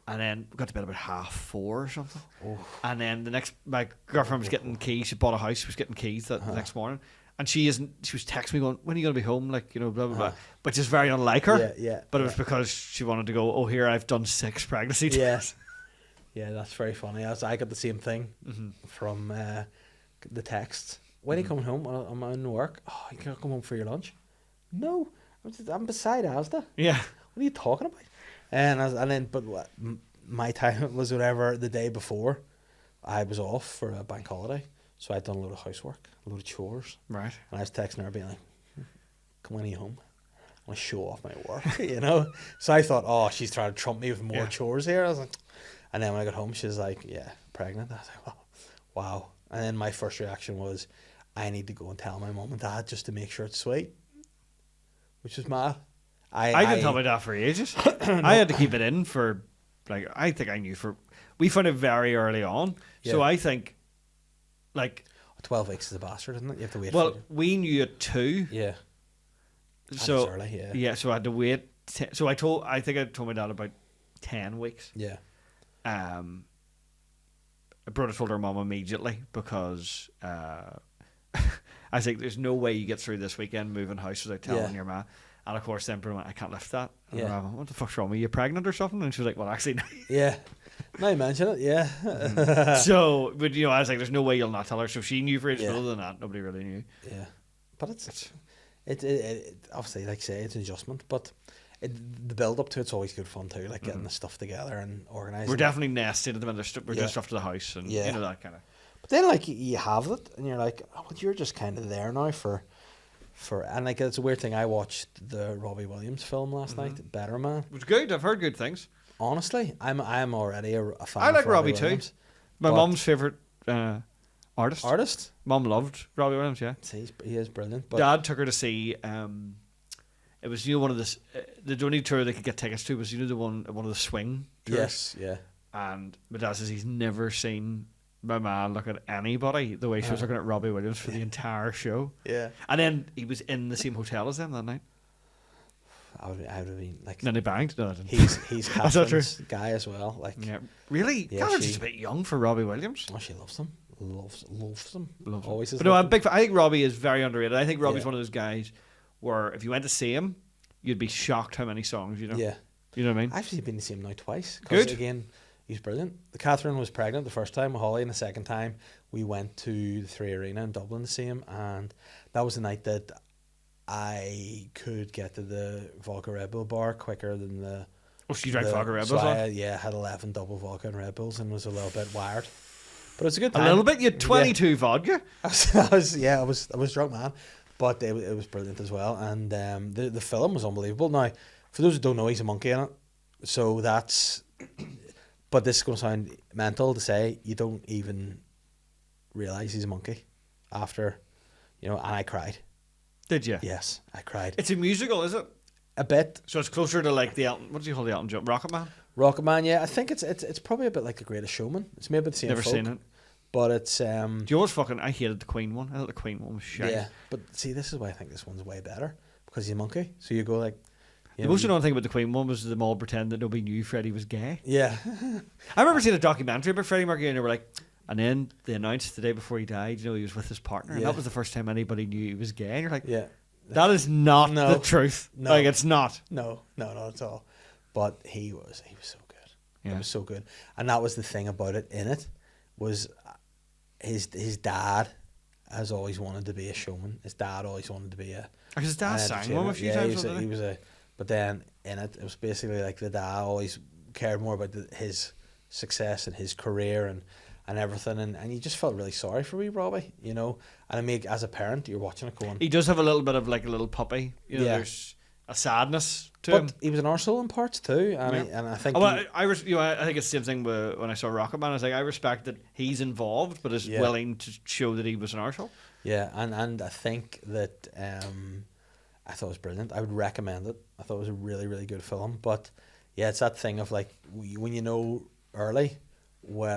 And then we got to bed about 3:30 or something. Oh. And then my girlfriend was getting keys. She bought a house. She was getting keys the next morning. And she was texting me going, when are you going to be home? Like, you know, blah, blah, blah. Which is very unlike her. Yeah, yeah. But it was because she wanted to go, oh, here, I've done 6 pregnancy tests. Yes. Yeah, that's very funny. I got the same thing from the texts. When are you coming home? I'm in work. Oh, you can't come home for your lunch? No, I'm beside Asda. Yeah. What are you talking about? But my time was whatever the day before I was off for a bank holiday. So I'd done a load of housework, a load of chores. Right. And I was texting her being like, come on, are you home? I want to show off my work, you know? So I thought, oh, she's trying to trump me with more chores here. I was like, and then when I got home, she was like, yeah, pregnant. I was like, oh, wow. And then my first reaction was, I need to go and tell my mum and dad just to make sure it's sweet, which was mad. I didn't tell my dad for ages. I had to keep it in for, like, I think I knew we found it very early on. Yeah. So I think, like, 12 weeks is a bastard, isn't it? You have to wait well, for it. we knew at 2. Yeah. So That's early, yeah. yeah, so I had to wait. So I told my dad about 10 weeks. Yeah. Brother told her mum immediately because I think there's no way you get through this weekend moving house without telling your ma. And of course, then Brother went, I can't lift that. And Yeah. her mum, what the fuck's wrong with you? You pregnant or something? And she was like, well, actually, no. Yeah. Now you mention it, yeah. So, but you know, I was like, there's no way you'll not tell her. So she knew for ages. Yeah. Other than that, nobody really knew. Yeah. But it's obviously, like I say, it's an adjustment, but the build up to it's always good fun too, like getting the stuff together and organising. We're definitely nested at the minute. We're doing Yeah. stuff to the house and Yeah. you know that kind of. But then, like, you have it, and you're like, oh, well, you're just kind of there now and like, it's a weird thing. I watched the Robbie Williams film last night, Better Man. It was good. I've heard good things. Honestly, I'm already a fan. I like of Robbie too. Williams. My But- mum's favourite artist. Artist? Mum loved Robbie Williams. Yeah. He is brilliant. But Dad took her to see. It was one of the only tour they could get tickets to was one of the swing tours. yes, yeah. And my dad says he's never seen my man look at anybody the way she was looking at Robbie Williams for the entire show. Yeah. And then he was in the same hotel as them that night. I would have been like, And then he banged. No, I didn't. he's That's not true. Catherine's guy as well. Like, Yeah. Really? Yeah, Catherine's she- just a bit young for Robbie Williams. oh, she loves him. Loves him. Loves him. Always has But no, loved I'm big. I think Robbie is very underrated. I think Robbie's Yeah. one of those guys where if you went to see him, you'd be shocked how many songs you know. him. Yeah. You know what I mean? I've actually been to see him now twice. 'Cause Good. Again, he's brilliant. The Catherine was pregnant the first time with Holly, and the second time we went to the 3 Arena in Dublin to see him, and that was the night that I could get to the vodka Red Bull bar quicker than the. Oh, so you drank vodka Red so Bulls I, on? had 11 double vodka and Red Bulls and was a little bit wired, but it was a good A time. little bit. You had 22 vodka. I was drunk, man, but it was brilliant as well, and the film was unbelievable. Now, for those who don't know, he's a monkey in it, so that's. But this is going to sound mental to say, you don't even realise he's a monkey after, and I cried. Did you? Yes, I cried It's a musical, is it? a bit. So it's closer to like the Elton. What do you call the Elton John? Rocket Man? Rocket Man, yeah, I think it's probably a bit like The Greatest Showman. It's maybe the same. Never folk, seen it. but it's Do you know what's fucking? I hated the Queen one. I thought the Queen one was shit. yeah. But see, this is why I think this one's way better because he's a monkey. So you go like, The most annoying thing about the Queen one was them all pretend that nobody knew Freddie was gay. yeah. I remember seeing a documentary about Freddie Mercury and they were like, and then they announced the day before he died, he was with his partner, and Yeah. that was the first time anybody knew he was gay. And you're like, Yeah. that is not No. the truth. No. Like, it's not. No, not at all. But he was so good. Yeah. It was so good, and that was the thing about it. In it was his dad has always wanted to be a showman. His dad always wanted to be Because his dad an sang entertainer. one a few Yeah, times. he was wasn't he was a. But then in it was basically like the dad always cared more about his success and his career and everything, and you just felt really sorry for wee Robbie, And I mean, as a parent, you're watching it going. He does have a little bit of like a little puppy. Yeah. There's a sadness to him. But he was an arsehole in parts too, and Yeah. I think. Oh, well, I think it's the same thing when I saw Rocket Man. I was like, I respect that he's involved, but is Yeah. willing to show that he was an arsehole. Yeah, and I think that I thought it was brilliant. I would recommend it. I thought it was a really, really good film. But yeah, it's that thing of like when you know early,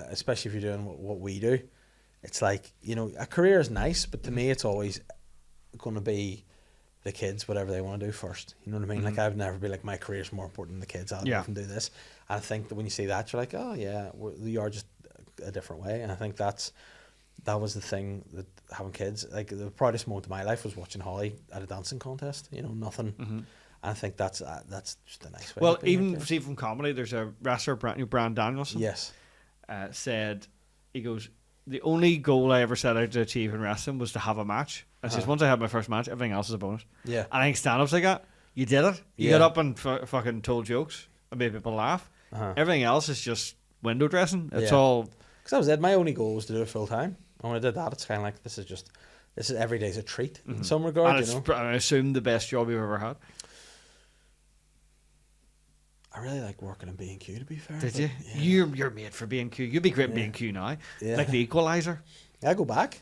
especially if you're doing what we do, it's like a career is nice, but to me it's always going to be the kids whatever they want to do first. You know what I mean? Like I'd never be like my career's more important than the kids. I'll often do this. And I think that when you see that, you're like, oh yeah, you are just a different way. And I think that was the thing that having kids, like the proudest moment of my life was watching Holly at a dancing contest. You know, nothing. And I think that's just a nice way. Well, even see from comedy, there's a wrestler, Brand Danielson. Yes. Said, he goes, the only goal I ever set out to achieve in wrestling was to have a match. And says, once I had my first match, everything else is a bonus. Yeah. And I think stand-up's like that. You did it. You got up and fucking told jokes and made people laugh. Everything else is just window dressing. It's all... Because that was it. My only goal was to do it full time. And when I did that, it's kind of like, this is every day's a treat in some regard, and you know. I assume the best job you've ever had. I really like working in B&Q, to be fair. Did you? Yeah. You're made for B&Q. You'd be great in B&Q now. Yeah. Like the Equalizer. I go back.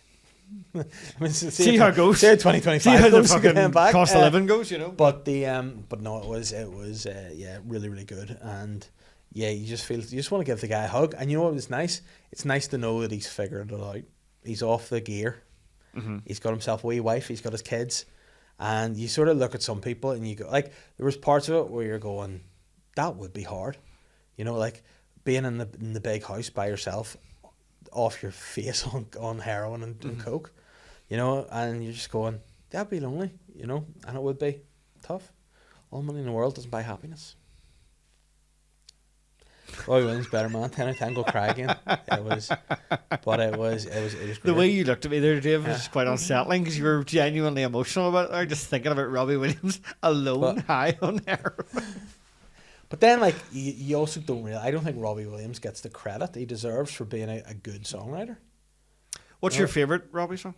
I mean, see how it goes. See how 2025 see how goes. The fucking back. Cost of living goes, you know. But but no, it was really, really good. And yeah, you just want to give the guy a hug. And you know what was nice? It's nice to know that he's figured it out. He's off the gear. He's got himself a wee wife. He's got his kids. And you sort of look at some people and you go, like, there was parts of it where you're going, that would be hard, you know, like being in the big house by yourself, off your face on heroin and coke, you know, and you're just going, that'd be lonely, you know, and it would be tough. All money in the world doesn't buy happiness. Robbie Williams, better man. 10 out of 10, go cry again. It was great. The way you looked at me there, Dave, was quite unsettling because you were genuinely emotional about it. I was just thinking about Robbie Williams alone, high on heroin. But then, like, you also don't really... I don't think Robbie Williams gets the credit he deserves for being a good songwriter. What's your favourite Robbie song?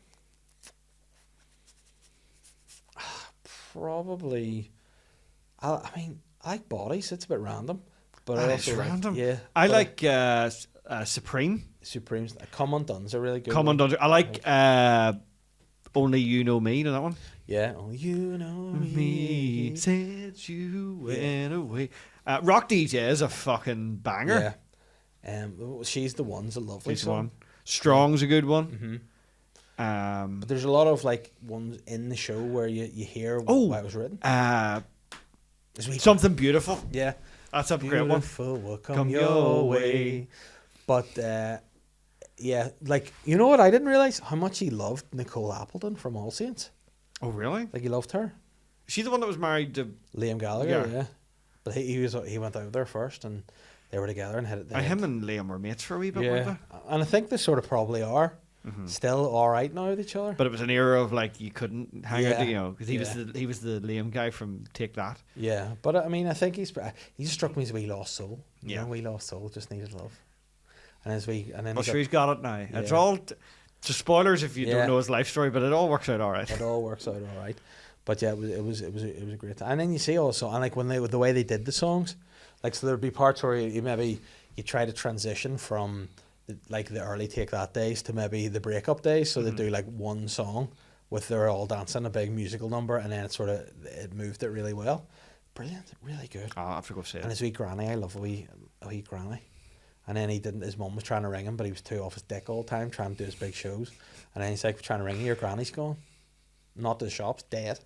Probably... I mean, I like Bodies. It's a bit random. But I also random. Yeah. I like Supreme. Supreme's... Come Undone's a really good Come Undone. I like Only You Know Me. You know that one? Yeah. Only You Know Me. Since you went away. Rock DJ is a fucking banger. Yeah. She's the One's a lovely She's song. one. Strong's a good one. But there's a lot of like ones in the show where you hear why it was written. Something Beautiful. Yeah. That's a great one. Beautiful will come your way. But yeah, like, you know what? I didn't realise how much he loved Nicole Appleton from All Saints. Oh, really? Like, he loved her. Is she the one that was married to Liam Gallagher? Yeah. But he went out there first and they were together and hit it. Him and Liam were mates for a wee bit, weren't they? And I think they sort of probably are still all right now with each other. But it was an era of like you couldn't hang out, you know, because he was the Liam guy from Take That. Yeah, but I mean, I think he just struck me as a wee lost soul. You know, wee lost soul just needed love. And then sure, he's got it now. Yeah. It's all just spoilers if you don't know his life story, but it all works out all right. It all works out all right. But yeah, it was a great time. And then you see also, and like when the way they did the songs, like, so there'd be parts where you try to transition from the early Take That days to maybe the breakup days. So they do like one song with they're all dancing a big musical number, and then it moved it really well. Brilliant, really good. Oh, I have to go see it. And his wee granny, I love a wee granny. And then his mum was trying to ring him, but he was too off his dick all the time, trying to do his big shows. And then he's like, trying to ring you, your granny's gone. Not to the shops, dead.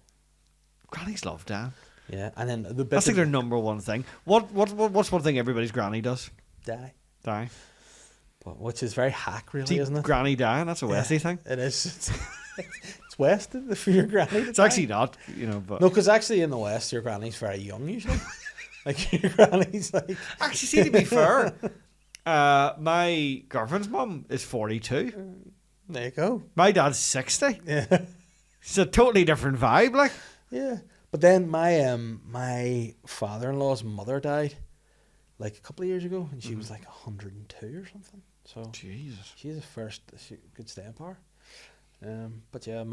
Grannies love Dan. Yeah, and then the bit that's like their number one thing. What's one thing everybody's granny does? Die. But which is very hack, really, isn't it? Granny dying, that's a Westie thing. It is. It's West for your granny. It's actually not, you know. But no, because actually in the West, your granny's very young usually. Like your granny's like. Actually, see, to be fair, my girlfriend's mum is 42. There you go. My dad's 60. Yeah. It's a totally different vibe, like. Yeah, but then my father-in-law's mother died like a couple of years ago, and she was like 102 or something. So Jesus, she's the first good staying power. But yeah, it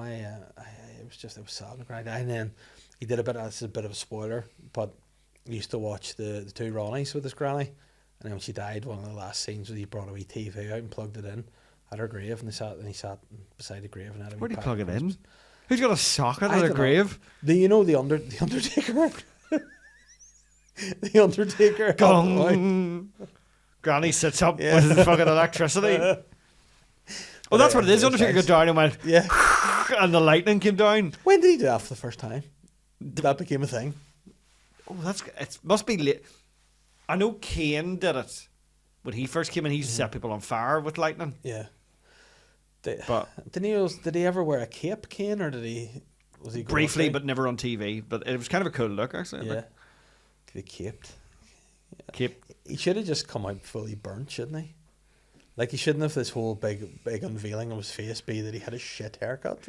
was sad when Granny died. And then he did this is a bit of a spoiler, but he used to watch the two Ronnies with his granny, and then when she died, one of the last scenes was he brought a wee TV out and plugged it in at her grave, and he sat beside the grave and had a wee. Where do you plug it in? Who's got a socket at at a grave? Do you know the Undertaker? The Undertaker. Gong. Granny sits up with the fucking electricity. Oh, that's what it is. The Undertaker got down and went, and the lightning came down. When did he do that for the first time? that became a thing. Oh, it must be late. I know Kane did it when he first came in. He used to set people on fire with lightning. Yeah. But did he ever wear a cape, Kane, or was he briefly, but never on TV? But it was kind of a cool look, actually. Yeah. He caped. Cape. He should have just come out fully burnt, shouldn't he? Like, he shouldn't have this whole big unveiling of his face be that he had a shit haircut.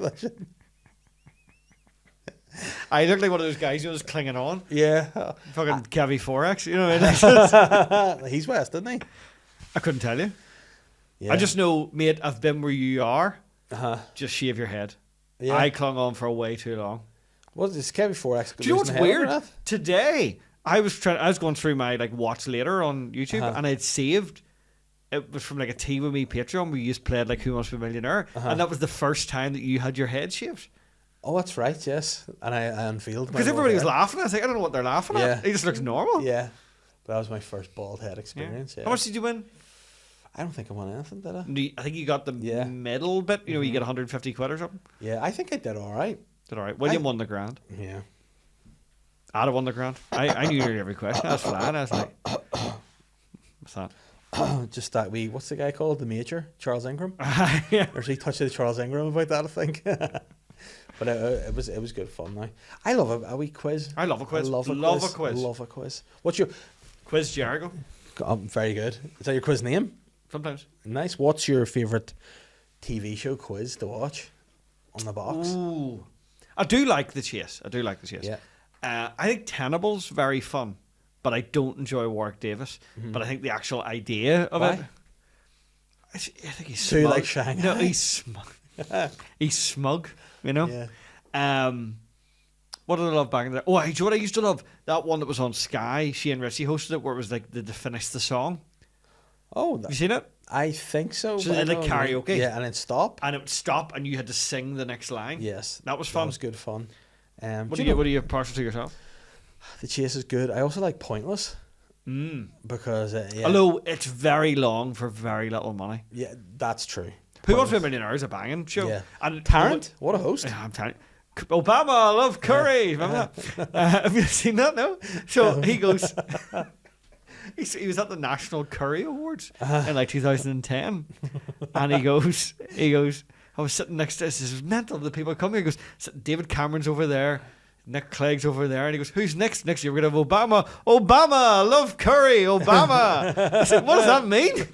I look like one of those guys, just clinging on. Yeah. Fucking Cavi Forex, you know what I mean? He's West, isn't he? I couldn't tell you. Yeah. I just know, mate, I've been where you are. Just shave your head. Yeah. I clung on for way too long. What is this? Kevin Forex? Do you know what's weird? Today, I was going through my watch later on YouTube, and I'd saved. It was from a Tea With Me Patreon where you just played Who Wants to Be a Millionaire, and that was the first time that you had your head shaved. Oh, that's right, yes. And I unveiled my because everybody was laughing. I was like, I don't know what they're laughing at. He just looks normal. Yeah, but that was my first bald head experience. Yeah. How much did you win? I don't think I won anything, did I? I think you got the middle bit. You know, you get 150 quid or something. Yeah, I think I did all right. William won the grand. Yeah. I'd have won the grand. I knew nearly every question. I was flying. I was like, what's that? Just that what's the guy called? The Major? Charles Ingram? Yeah. Or he touched Charles Ingram about that, I think. But it was good fun now. I love a wee quiz. I love a quiz. Love a quiz. What's your... Quiz Jericho. Very good. Is that your quiz name? Sometimes. Nice. What's your favourite TV show quiz to watch on the box? Ooh. I do like The Chase. Yeah. I think Tenable's very fun, but I don't enjoy Warwick Davis. But I think the actual idea of it... I think he's smug. Do you like Shanghai? No, he's smug. He's smug, you know? Yeah. What did I love back in there? Oh, do you know what I used to love? That one that was on Sky. Shane Ritchie hosted it, where it was they finish the song. Oh, have you seen it? I think so. So they did karaoke. Yeah, and it'd stop. And it would stop, and you had to sing the next line. Yes. That was fun. That was good fun. What are you partial to yourself? The Chase is good. I also like Pointless. Because... Although it's very long for very little money. Yeah, that's true. Who Wants to Be a Millionaire is a banging show. Yeah. And Tarrant, what a host. I'm Tarrant. Obama, I love curry. Remember that? Have you seen that now? So he goes... He was at the National Curry Awards in 2010, and he goes. I was sitting next to this. This is mental. The people come here. He goes, David Cameron's over there, Nick Clegg's over there, and he goes, who's next? Next year we're gonna have Obama. Obama, love curry. Obama. I said, what does that mean?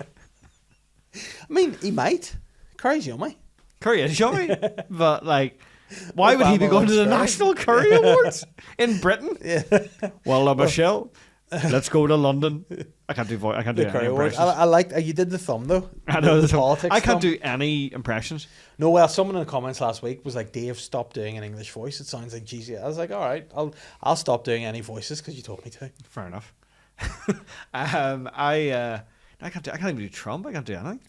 I mean, he might. Curry's yummy. Curry is yummy, but why would he be going to the National Curry Awards in Britain? Yeah. Well, Michelle. Let's go to London. I can't do any impressions. I like you did the thumb though. I know the politics. I can't do any impressions. No, well, someone in the comments last week was like, "Dave, stop doing an English voice. It sounds like cheesy." I was like, "All right, I'll stop doing any voices because you told me to." Fair enough. I can't even do Trump. I can't do anything.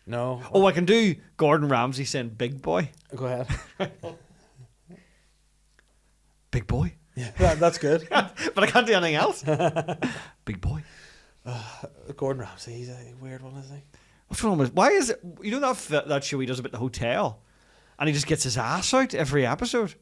No. Oh, I can do Gordon Ramsay saying "big boy." Go ahead. Big boy. Yeah, that's good. But I can't do anything else. Big boy. Gordon Ramsay, he's a weird one, isn't he? What's wrong with? Why is it? You know that show he does about the hotel, and he just gets his ass out every episode.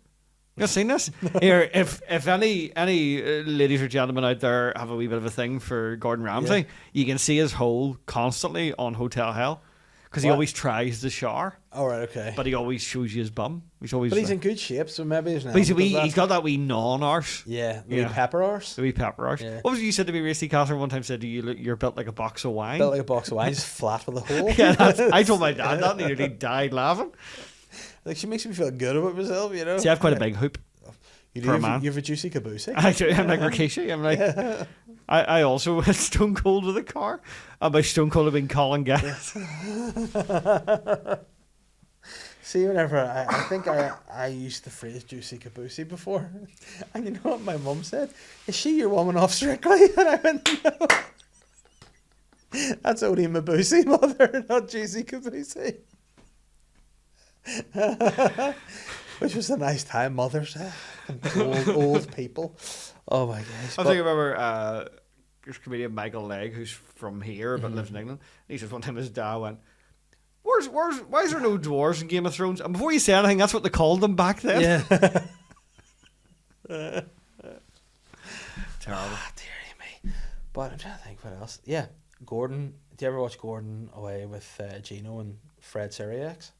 You ever seen this? Here, if any ladies or gentlemen out there have a wee bit of a thing for Gordon Ramsay, you can see his hole constantly on Hotel Hell. Because he always tries to shower. Oh, right, okay. But he always shows you his bum. But he's in good shape, so maybe there's he's got that wee non-arse. Yeah, the wee pepper arse. The wee pepper arse. Yeah. What was it you said to me, Racy Catherine, one time said you're built like a box of wine? Built like a box of wine, just flat with a hole. Yeah, I told my dad that and he nearly died laughing. Like, she makes me feel good about myself, you know? See, I have quite a big hoop. You do, you have a juicy caboose. I do, I'm like Rikishi. I'm like... I also went stone cold with a car. And by stone cold, I've been Colin Gas. See, whenever I think I used the phrase juicy caboose before. And you know what my mum said? Is she your woman off Strictly? And I went, no. That's only Mabusi, mother, not juicy caboose. Which was a nice time, Mother's Day. Old people. Oh my gosh. I think I remember there's comedian Michael Legg, who's from here but lives in England. And he says one time his dad went, why is there no dwarves in Game of Thrones? And before you say anything, that's what they called them back then. Yeah. Terrible. Dearie me. But I'm trying to think what else. Yeah, Gordon. Do you ever watch Gordon Away with Gino and Fred Siriax?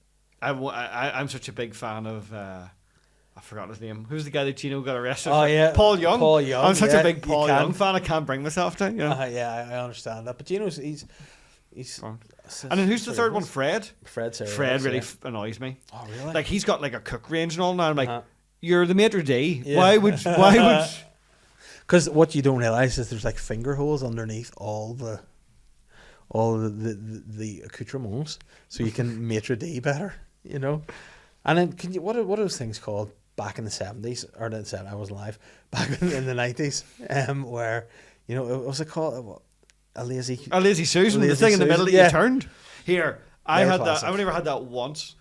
I'm such a big fan of. I forgot his name. Who's the guy that Gino got arrested? Oh for? yeah, Paul Young. Paul Young. I'm such yeah, a big you Paul can. Young fan. I can't bring myself to. You know? Yeah, I understand that. But Gino's he's. And then who's the third one? Fred. Fred Siriax. Fred really yeah. Annoys me. Oh really? Like he's got like a cook range and all now. I'm like, you're the maitre d'. Yeah. Why would? Because what you don't realize is there's like finger holes underneath all the accoutrements, so you can maitre d' better, you know. And then can you what are those things called back in the 70s or the 70s? I wasn't alive back in the 90s, where you know what was it called? A lazy Susan, the lazy thing in the middle that Susan, you turned. Here, I They were had that. classic. I've only ever had that once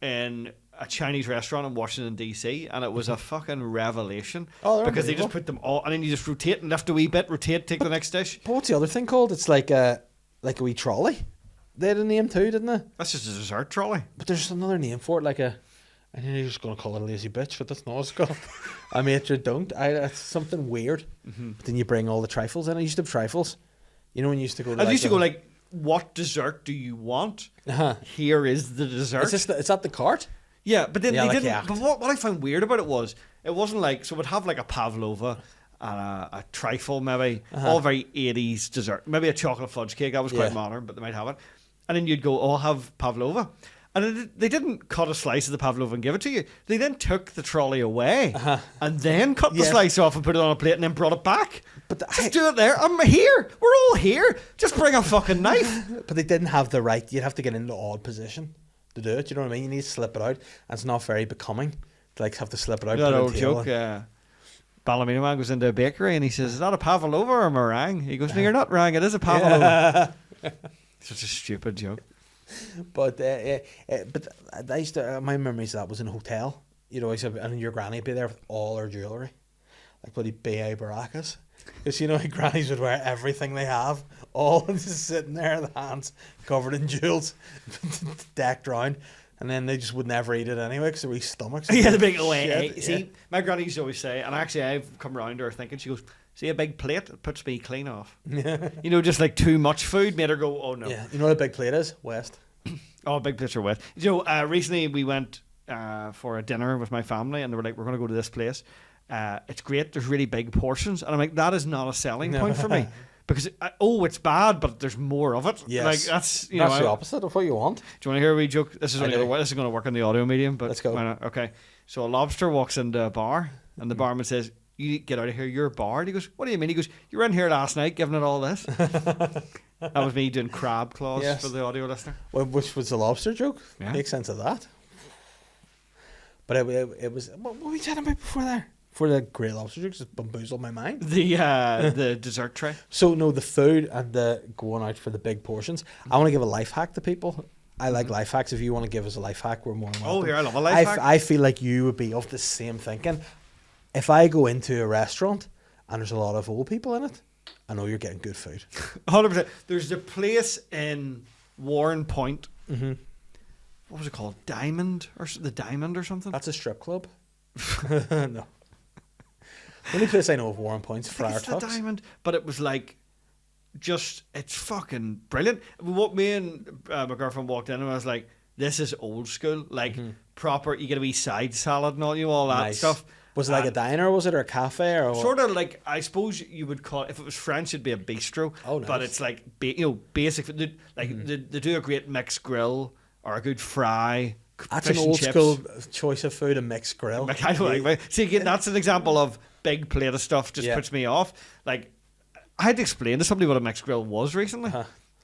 in a Chinese restaurant in Washington D.C. and it was a fucking revelation. Oh, they're because they just unbelievable. put them all, and then you just rotate and lift a wee bit, rotate, take the next dish. But what's the other thing called? It's like a wee trolley. They had a name too, didn't they? That's just a dessert trolley. But there's another name for it, like a. I think you're just gonna call it a lazy bitch, but that's not what it's called. I maitre don't. It's something weird. But then you bring all the trifles in. I used to have trifles. You know when you used to go. To I used to go like, what dessert do you want? Here is the dessert. It's at the cart. Yeah, but then Yeah, they like didn't. yacht. But what I found weird about it wasn't like, so we'd have like a pavlova and a trifle maybe, all very 80s dessert. Maybe a chocolate fudge cake. That was quite Yeah. modern, but they might have it. And then you'd go, oh, I'll have pavlova. And they didn't cut a slice of the pavlova and give it to you. They then took the trolley away and then cut the Yes. slice off and put it on a plate and then brought it back. But Just do it there. I'm here. We're all here. Just bring a fucking knife. But they didn't have the right. You'd have to get into odd position to do it. You know what I mean? You need to slip it out, and it's not very becoming to like have to slip it out. That put a old tail joke. in. Ballymena man goes into a bakery and he says, "Is that a pavlova or a meringue?" He goes, "No, you're not meringue. It is a pavlova." Such a stupid joke. But I used to. My memories of that was in a hotel. You know, I said, and your granny would be there with all her jewellery, like bloody B.A. Baracas. Because you know, like, grannies would wear everything they have, all just sitting there, the hands covered in jewels, decked round, and then they just would never eat it anyway because their wee stomachs. Yeah, the big away. Shit, See, yeah. my granny used to always say, and actually I've come around to her thinking, she goes, "See a big plate? It puts me clean off." You know, just like too much food made her go, "Oh no." Yeah, you know what a big plate is? West. Oh, big plates are wet. You know, recently we went for a dinner with my family, and they were like, "We're going to go to this place. It's great. There's really big portions," and I'm like, "That is not a selling point for me." Because it's bad, but there's more of it. Yes. Like that's That's the opposite of what you want. Do you want to hear a wee joke? This is I only do. this is going to work on the audio medium, but Let's go. why not? Okay. So a lobster walks into a bar, and the barman says, "You get out of here. You're barred." He goes, "What do you mean?" He goes, "You were in here last night, giving it all this." That was me doing crab claws Yes. for the audio listener. Well, which was the lobster joke? Yeah. Makes sense of that. But it was what were we chatting about before there? For the great lobster jokes, just bamboozled my mind. The dessert tray. So no, the food and the going out for the big portions. I want to give a life hack to people. I like life hacks. If you want to give us a life hack, we're more than welcome. Oh, here I love a life hack. I feel like you would be of the same thinking. If I go into a restaurant and there's a lot of old people in it, I know you're getting good food. 100%. There's a place in Warren Point. Mm-hmm. What was it called? Diamond the Diamond or something. That's a strip club. No. The only place I know of Warren Point's I think Friar it's the Tuck's. Diamond, but it was like, it's fucking brilliant. What me and my girlfriend walked in and I was like, "This is old school, like proper. You get a wee side salad and all that Nice. stuff." Was it like a diner, was it, or a cafe, or what? Sort of like, I suppose you would call it, if it was French, it'd be a bistro. Oh, nice. But it's like, basic. They do a great mixed grill or a good fry. That's fish an and old chips. school choice of food, a mixed grill. Like, I don't like. See, again, that's an example of big plate of stuff just Yeah. puts me off. Like, I had to explain to somebody what a mixed grill was recently.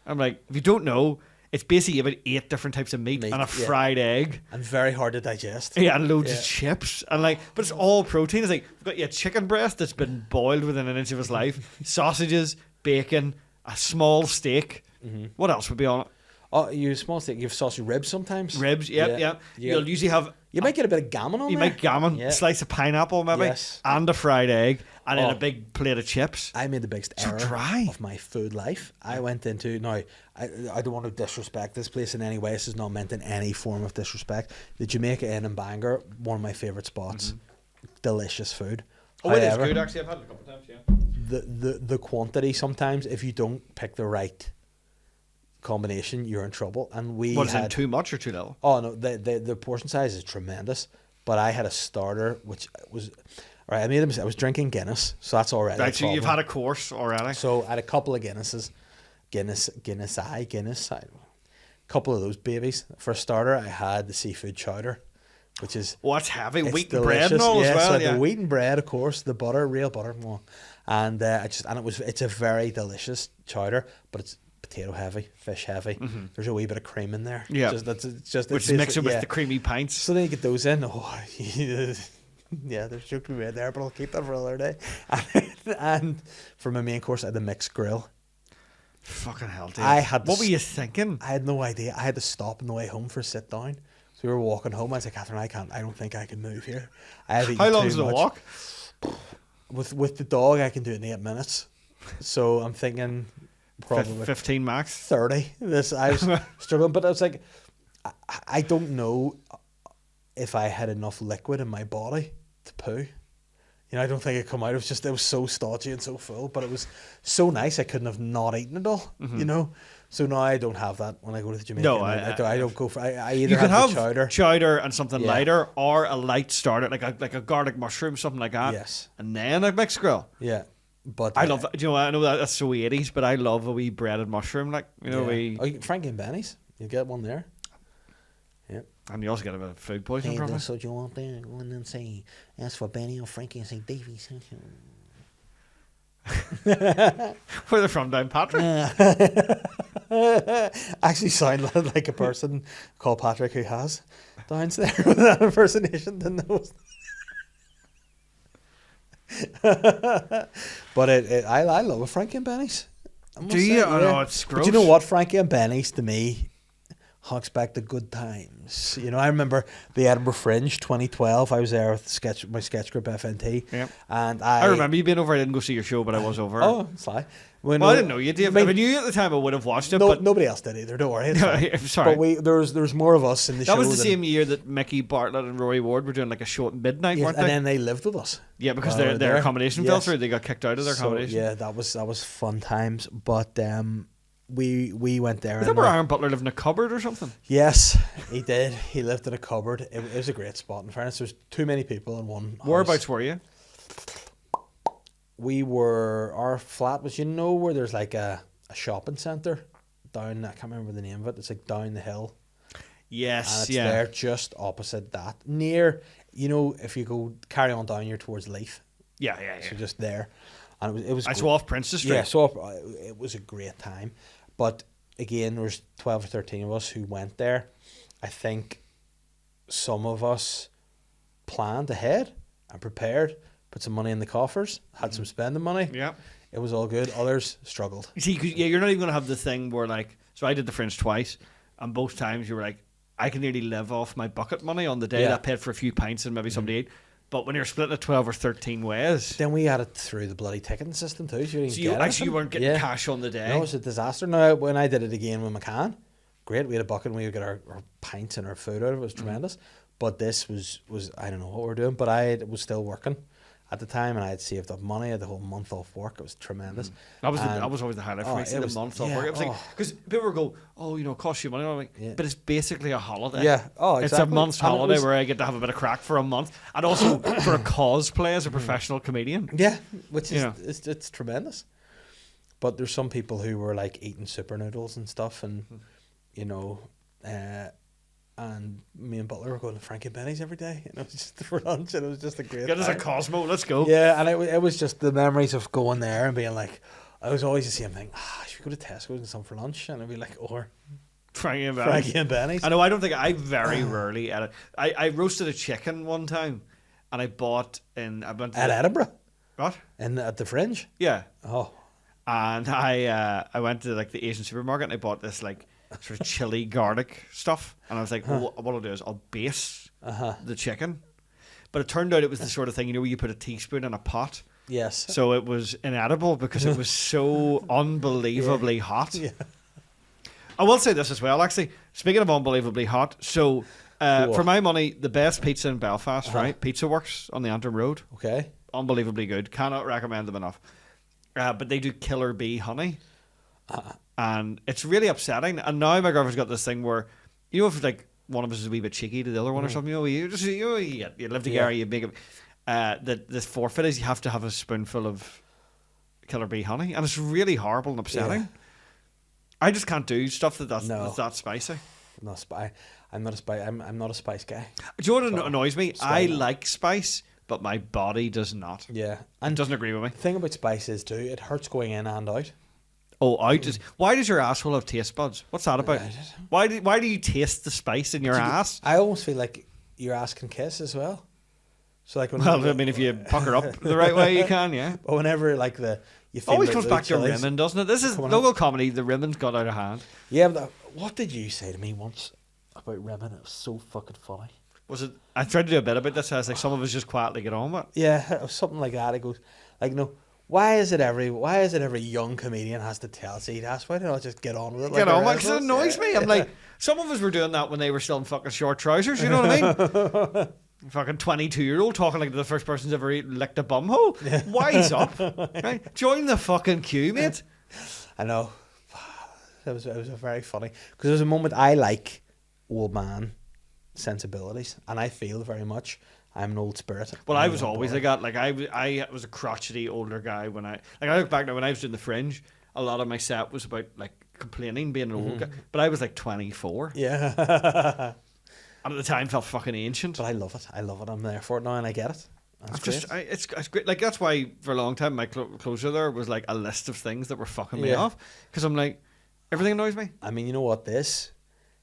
I'm like, if you don't know, it's basically about 8 different types of meat Meat, and a yeah. fried egg. And very hard to digest. Yeah, and loads Yeah. of chips. And like, but it's all protein. It's like, we've got your chicken breast that's been boiled within an inch of his life, sausages, bacon, a small steak. What else would be on it? Oh, you small steak. You have sausage ribs sometimes. Ribs, yep. Yeah. You'll usually have. You might get a bit of gammon on You there. make gammon, Yeah. slice of pineapple maybe, Yes. and a fried egg, and then Oh. a big plate of chips. I made the biggest So error dry. of my food life. I went into now. I don't want to disrespect this place in any way. This is not meant in any form of disrespect. The Jamaica Inn in Bangor, one of my favorite spots. Delicious food. Oh, it is However, good actually. I've had it a couple of times. Yeah. the quantity sometimes, if you don't pick the right combination, you're in trouble. And we What is had it? Too much or too little? oh no, the portion size is tremendous. But I had a starter which was right. I made a mistake. I was drinking Guinness, so that's already Right. a So you've problem. had a course already. So I had a couple of Guinnesses, couple of those babies. For a starter, I had the seafood chowder, which is What's heavy? it's Wheat and bread and delicious. all Yeah, as well. so Yeah. the wheat and bread, of course, the butter, real butter, and it's a very delicious chowder, but it's potato heavy, fish heavy. There's a wee bit of cream in there. Yeah. It's just Which it's is mixing with yeah. the creamy pints. So then you get those in. Oh, yeah, there's joke in there, but I'll keep that for another day. And for my main course, I had the mixed grill. Fucking hell, dude. I had to What were you thinking? I had no idea. I had to stop on the way home for a sit down. So we were walking home. I was like, Catherine, I don't think I can move here. I have eaten How long too is the much. walk? With the dog, I can do it in 8 minutes. So I'm thinking probably 15 max. 30. I was struggling, but I was like, I don't know if I had enough liquid in my body to poo. You know, I don't think it come out. It was so stodgy and so full, but it was so nice. I couldn't have not eaten it all. You know, so now I don't have that when I go to the Jamaican. No, I don't go for. I either You could have have the chowder. and something Yeah. lighter, or a light starter, like a garlic mushroom, something like that. Yes. And then a mixed grill. Yeah, but I love that. Do you know what? I know that's so 80s, but I love a wee breaded mushroom, like, you know, Frankie and Benny's. You get one there. Yeah. and you also get a bit of food poisoning Hey, from it. that's what you want there. Go in and say, ask for Benny or Frankie and say, Davies. Where they're from, down Patrick. Actually sounded like a person called Patrick who has downs there with that impersonation. Didn't know. But I love a Frankie and Benny's. I must Do you? say, I know, it's But you know gross. what? Frankie and Benny's to me harks back to good times. You know, I remember the Edinburgh Fringe 2012. I was there with my sketch group FNT. Yep. And I remember you being over. I didn't go see your show, but I was over. Oh, Sly. Well, I didn't know you did. If I knew you at the time, I would have watched it. No, but nobody else did either. Don't worry. It's fine. Sorry. But there's more of us in the show. That was the than- same year that Mickey Bartlett and Rory Ward were doing like a show at midnight, Yes, weren't and they? then they lived with us. Yeah, because While we their were there. accommodation fell Yes. through. They got kicked out of their So, accommodation. yeah, that was fun times. But we went there. Is that where Aaron Butler lived in a cupboard or something? Yes, he did. He lived in a cupboard. It was a great spot. In fairness, there's too many people in one house. Whereabouts were you? Our flat was, where there's like a shopping centre down, I can't remember the name of it. It's like down the hill. And Yes, it's yeah. there just opposite that. Near, if you go carry on down here towards Leith. Yeah, yeah, yeah. So just there. And it was I great. saw off Princess Street. Yeah, so it was a great time. But again, there was 12 or 13 of us who went there. I think some of us planned ahead and prepared, put some money in the coffers, had some spending money. Yeah. It was all good. Others struggled. You see, 'cause, yeah, you're not even going to have the thing where, like, so I did the Fringe twice, and both times you were like, I can nearly live off my bucket money on the day Yeah. that paid for a few pints and maybe somebody ate. But when you're splitting it 12 or 13 ways, Then we had it through the bloody ticketing system too. So you didn't so you get actually anything. weren't getting Yeah. cash on the day. No, it was a disaster. Now, when I did it again with McCann, great. We had a bucket and we would get our pints and our food out of it. It was tremendous. But this was I don't know what we're doing, but I was still working at the time and I had saved up money. I had the whole month off work. It was tremendous. That was And- that was always the highlight for me. it See the was- month off yeah, work. It was like, because people would go, "Oh, it costs you money." I'm like, Yeah. but it's basically a holiday. Yeah. Oh, It's exactly. a month's And it holiday was- where I get to have a bit of crack for a month, and also for a cosplay as a professional comedian. Yeah, which is Yeah. it's tremendous. But there's some people who were like eating super noodles and stuff, and and me and Butler were going to Frankie Benny's every day, and it was just for lunch, and it was just a great. Get us a time. Cosmo. Let's go. Yeah, and it was just the memories of going there and being like, I was always the same thing. Should we go to Tesco and get some for lunch? And I'd be like, or Frankie and Frankie and Benny's. I know. I don't think I very rarely edit. I roasted a chicken one time, and I bought in. I went to At Edinburgh, what? and at the Fringe. Yeah, Oh, and I went to like the Asian supermarket and I bought this like sort of chili garlic stuff, and I was like, well, what I'll do is I'll base the chicken, but it turned out it was the sort of thing where you put a teaspoon in a pot. yes. So it was inedible because it was so unbelievably hot. Yeah. I will say this as well, actually. Speaking of unbelievably hot, so Cool. for my money, the best pizza in Belfast, right? Pizza Works on the Antrim Road. Okay. unbelievably good. Cannot recommend them enough. But they do killer bee honey. And it's really upsetting. And now my girlfriend's got this thing where, you know, if like one of us is a wee bit cheeky to the other one or something, you live together, you make it. The forfeit is you have to have a spoonful of killer bee honey, and it's really horrible and upsetting. Yeah. I just can't do stuff that's that spicy. I'm not a spice guy. Do you know what annoys me? I like spice, but my body does not. Yeah, And doesn't agree with me. the thing about spice is too, it hurts going in and out. Oh, why does your asshole have taste buds? What's that about? Why do you taste the spice in your ass? I almost feel like your ass can kiss as well. So like, Well, I mean, if you pucker up the right way, you can, yeah. But whenever like you feel Always the comes blue back to chilies rimming, doesn't it? This is coming local comedy. The rimming's got out of hand. Yeah, but what did you say to me once about rimming? It was so fucking funny. Was it? I tried to do a bit about this. I was like, some of us just quietly get on with it. Yeah, it was something like that. It goes like, no. Why is it every young comedian has to tell us eat ass? Why don't I just get on with it? Get on with it, 'cause it annoys me. I'm like, some of us were doing that when they were still in fucking short trousers. You know what I mean? Fucking 22-year-old talking like the first person's ever licked a bumhole. Wise up, right? Join the fucking queue, mate. I know. It was a very funny because there was a moment I like old man sensibilities, and I feel very much I'm an old spirit. Well, I was always like that. Like I was a crotchety older guy when I look back now when I was doing the Fringe. A lot of my set was about like complaining, being an old guy. But I was like 24. Yeah. And at the time felt fucking ancient. But I love it. I'm there for it now, and I get it. It's great. Like that's why for a long time my closure there was like a list of things that were fucking me off. Because I'm like, everything annoys me. I mean, you know what? This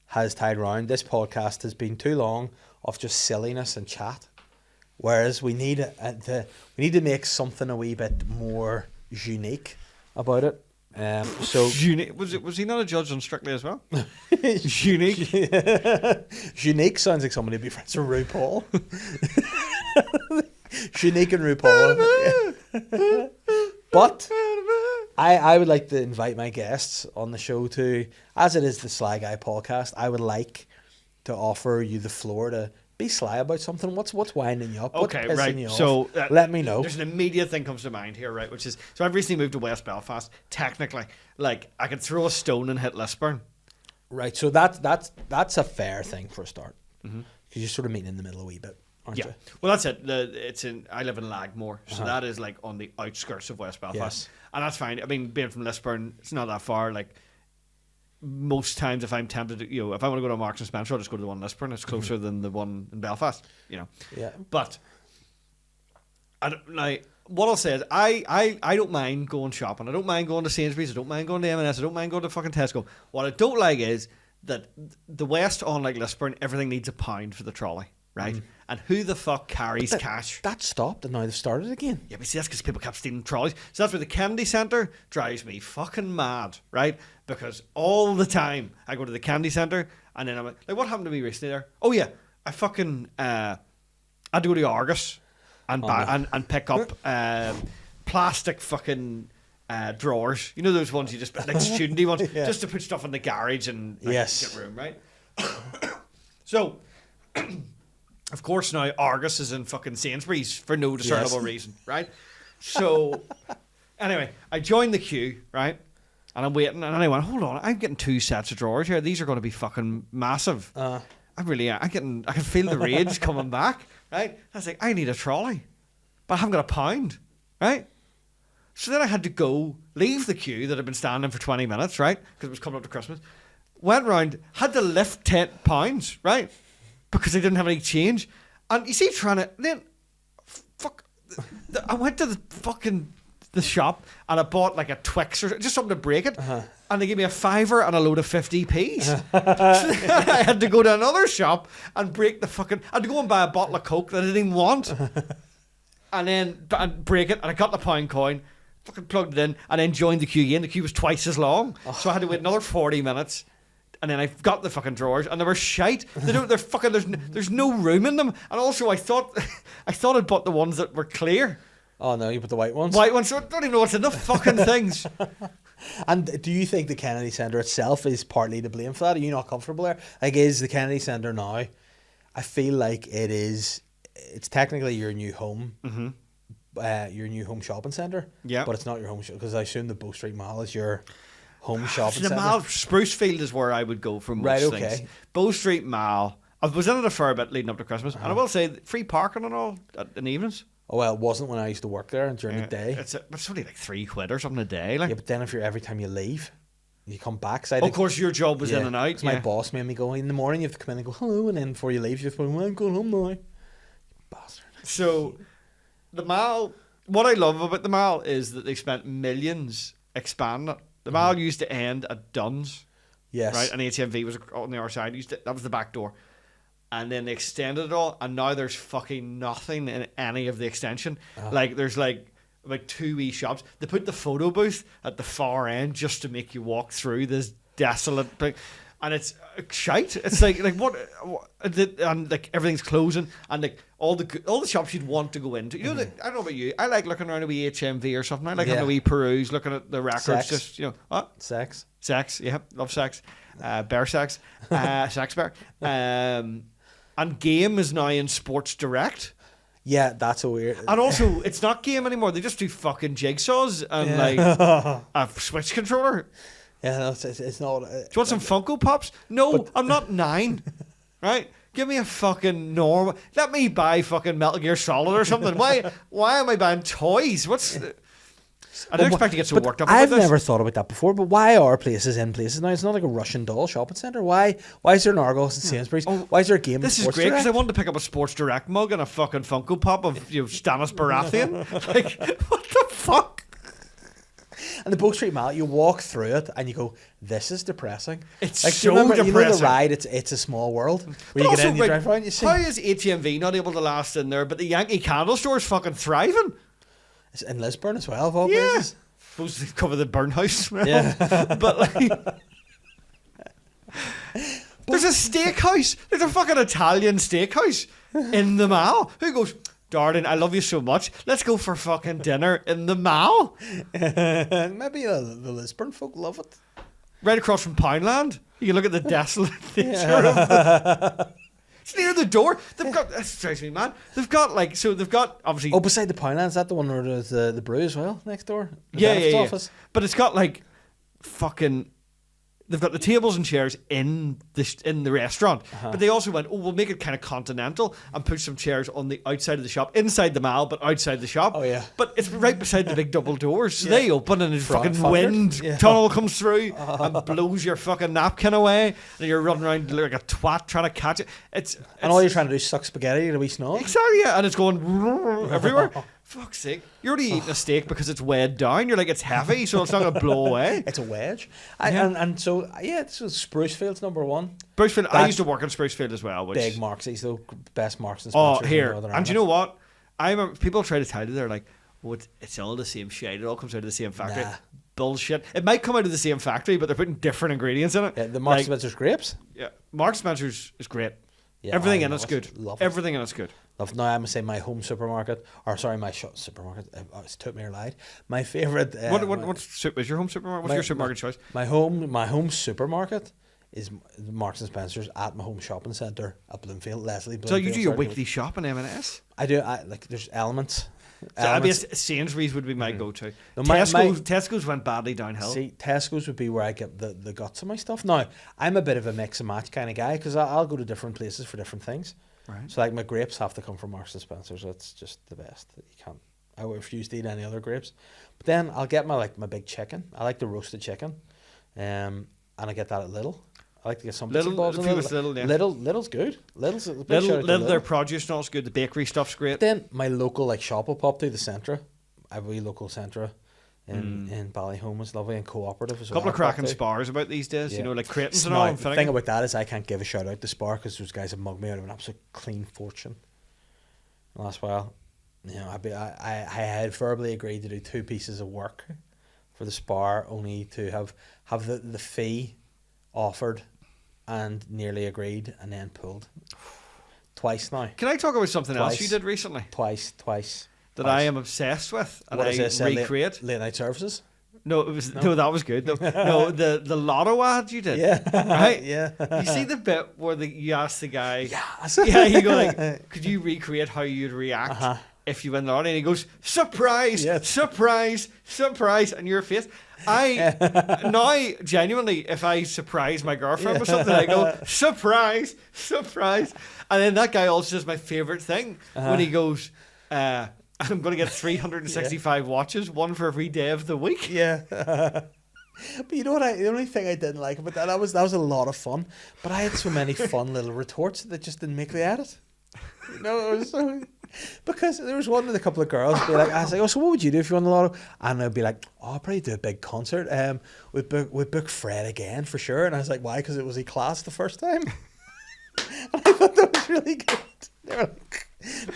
has tied round. This podcast has been too long of just silliness and chat. Whereas we need to make something a wee bit more unique about it. So unique. Was he not a judge on Strictly as well? Unique. Unique sounds like somebody would be friends with RuPaul. Unique and RuPaul. But I would like to invite my guests on the show to, as it is the Sly Guy podcast, I would like to offer you the floor to be sly about something. What's winding you up? Okay, what's right. pissing you So off? Let me know. There's an immediate thing comes to mind here, right? Which is, so I've recently moved to West Belfast. Technically, like I could throw a stone and hit Lisburn. Right. So that's a fair thing for a start. Because you're sort of meeting in the middle a wee bit, aren't you? Well, that's it. I live in Lagmore, so that is like on the outskirts of West Belfast, Yes. and that's fine. I mean, being from Lisburn, it's not that far. Like most times, if I'm tempted to, if I want to go to Marks and Spencer, I'll just go to the one in Lisburn. It's closer than the one in Belfast, Yeah. But what I'll say is, I don't mind going shopping. I don't mind going to Sainsbury's. I don't mind going to M&S. I don't mind going to fucking Tesco. What I don't like is that the West, unlike Lisburn, everything needs a pound for the trolley, right? And who the fuck carries cash? That stopped and now they've started again. Yeah, but see, that's because people kept stealing trolleys. So that's where the Kennedy Centre drives me fucking mad, right? Because all the time I go to the Kennedy Centre and then I'm like, what happened to me recently there? Oh yeah, I fucking I had to go to Argos and and pick up plastic fucking drawers. You know those ones you just like studenty ones, just to put stuff in the garage and get room, right? So. Of course, now Argos is in fucking Sainsbury's for no discernible reason, right? So, anyway, I joined the queue, right? And I'm waiting, and I went, hold on, I'm getting 2 sets of drawers here. These are going to be fucking massive. I can feel the rage coming back, right? I was like, I need a trolley, but I haven't got a pound, right? So then I had to leave the queue that had been standing for 20 minutes, right? Because it was coming up to Christmas. Went round, had to lift £10, right? Because I didn't have any change. And you see, I went to the shop and I bought like a Twix or just something to break it. And they gave me a $5 and a load of 50p's. So I had to go to another shop and break I had to go and buy a bottle of Coke that I didn't even want. and break it. And I got the pound coin, fucking plugged it in, and then joined the queue again. The queue was twice as long. So I had to wait another 40 minutes. And then I got the fucking drawers, and they were shite. They're fucking. There's no room in them. And also, I thought I'd bought the ones that were clear. Oh no, you put the white ones. White ones. So I don't even know what's in the fucking things. And do you think the Kennedy Centre itself is partly to blame for that? Are you not comfortable there? Like, is the Kennedy Centre now? I feel like it is. It's technically your new home, your new home shopping centre. Yeah. But it's not your home because I assume the Bow Street Mall is your home shopping The centre. Mall, Sprucefield is where I would go for most Right, things. okay. Bow Street Mall. I was in it a fair bit leading up to Christmas, and I will say free parking and all in the evenings. Oh well, it wasn't when I used to work there and during the day. It's only like £3 or something a day. Like. Yeah, but then if you're every time you leave, you come back. So Of course, your job was in and out. 'Cause my boss made me go in the morning. You have to come in and go hello, and then before you leave, you have to go. Well, I'm going home now. You bastard. So, the Mall. What I love about the Mall is that they spent millions expanding it. The Mall used to end at Dunn's. Yes. Right, and HMV was on the other side. That was the back door. And then they extended it all, and now there's fucking nothing in any of the extension. Like, there's like about 2 wee shops. They put the photo booth at the far end just to make you walk through this desolate thing. And it's shite. It's like what and like everything's closing, and like all the shops you'd want to go into. You know, I don't know about you. I like looking around a wee HMV or something. I like having a wee peruse, looking at the records. Sex. Just Sex. yeah, love sex, bear sex, sex bear. And Game is now in Sports Direct. Yeah, that's a weird. And also, it's not Game anymore. They just do fucking jigsaws and like a Switch controller. Yeah, no, it's not. Do you want some Funko Pops? No, I'm not 9. Right? Give me a fucking normal. Let me buy fucking Metal Gear Solid or something. Why am I buying toys? I don't expect to get so worked up about I've this. never thought about that before, but why are places in places now? It's not like a Russian doll shopping centre. Why is there an Argos and Sainsbury's? Why is there a Game This in is Sports great because I Direct? wanted to pick up a Sports Direct mug and a fucking Funko Pop of Stanis Baratheon. Like, what the fuck? And the Bow Street Mall, you walk through it and you go, "This is depressing." It's like, so you know the depressing. ride? It's a small world where But you get also, in, you drive around, you see. how is HMV not able to last in there, but the Yankee Candle Store is fucking thriving? It's in Lisburn as well, of all Yeah. places. Supposed to cover the burn house. Yeah. But like, there's a steakhouse. There's a fucking Italian steakhouse in the Mall. Who goes, darling, I love you so much. Let's go for fucking dinner in the Mall. Maybe the Lisburn folk love it. Right across from Poundland. You can look at the desolate nature of the... It's near the door. They've got... This drives me mad. They've got obviously... Oh, beside the Poundland, is that the one where there's the brew as well next door? The Yeah. dentist's office? But it's got like fucking... They've got the tables and chairs in the restaurant, but they also went, we'll make it kind of continental and put some chairs on the outside of the shop, inside the Mall, but outside the shop. Oh, yeah. But it's right beside the big double doors, so they open and a fucking Front wind Yeah. tunnel comes through and blows your fucking napkin away, and you're running around like a twat trying to catch it. And all you're trying to do is suck spaghetti at a wee snob. Exactly, yeah, and it's going everywhere. Fuck's sake. You're already eating a steak because it's weighed down. You're like, it's heavy, so it's not going to blow away. It's a wedge. Yeah. And so, yeah, so Sprucefield's number one. Sprucefield, I That's used to work in Sprucefield as well. Which, Big Marksies, though. Best Marks and oh, Spencers. here. in Northern And do you Ireland. know what? I remember people try to tell you, they're like, oh, it's all the same shit. It all comes out of the same factory. Nah. Bullshit. It might come out of the same factory, but they're putting different ingredients in it. Yeah, the Marks Like, and Spencer's grapes. Yeah, Marks Spencer's is great. Yeah, Everything I in love it's it. good. Love it. Everything in it's good. Now I'm gonna say my home supermarket, or sorry, my supermarket. It's took me or lied. My favorite. Is your home supermarket? What's your supermarket choice? My home supermarket is Marks and Spencers at my home shopping centre at Bloomfield, Leslie. So you Bloomfield, do your sorry. weekly shop in M&S? I do. I like. There's elements. So I mean, Sainsbury's would be my go-to. No, Tesco's went badly downhill. See, Tesco's would be where I get the guts of my stuff. Now, I'm a bit of a mix and match kind of guy because I'll go to different places for different things. Right. So, like, my grapes have to come from Marks and Spencers. That's just the best. You can't. I refuse to eat any other grapes. But then I'll get my big chicken. I like the roasted chicken, and I get that at Lidl. I like to get some bits and bobs in Little, yeah. Lidl's good. Lidl's a big shout out to Little, their produce and all's good. The bakery stuff's great. Then my local shop will pop through the Centra. I have a wee local Centra in Ballyhome is lovely and cooperative as well. A couple of cracking spars about these days, Yeah. you know, like Creighton's and Now, all. the thing about that is I can't give a shout out to Spar because those guys have mugged me out of an absolute clean fortune. And that's why, I had verbally agreed to do 2 pieces of work for the Spar, only to have the fee offered and nearly agreed and then pulled. Twice now. Can I talk about something else Twice. you did recently Twice. that I am obsessed with and What I is this? recreate? Late night services? No, it was no, that was good. No, the lotto ad you did. Yeah. Right? Yeah. You see the bit where you ask the guy, Yes. yeah, you go like, could you recreate how you'd react if you win the lottery, and he goes, surprise, Yes. surprise, surprise, and your face. Now, genuinely, if I surprise my girlfriend with something, I go, surprise, surprise. And then that guy also does my favourite thing when he goes, I'm going to get 365 watches, one for every day of the week. Yeah. But you know what? The only thing I didn't like about that was a lot of fun. But I had so many fun little retorts that just didn't make the edit. You know, it was so... Because there was one with a couple of girls be like, I was like, oh, so what would you do if you won the lotto? And they'd be like, oh, I'll probably do a big concert. We'd book Fred again for sure. And I was like, why? Because it was class the first time. And I thought that was really good. They were like,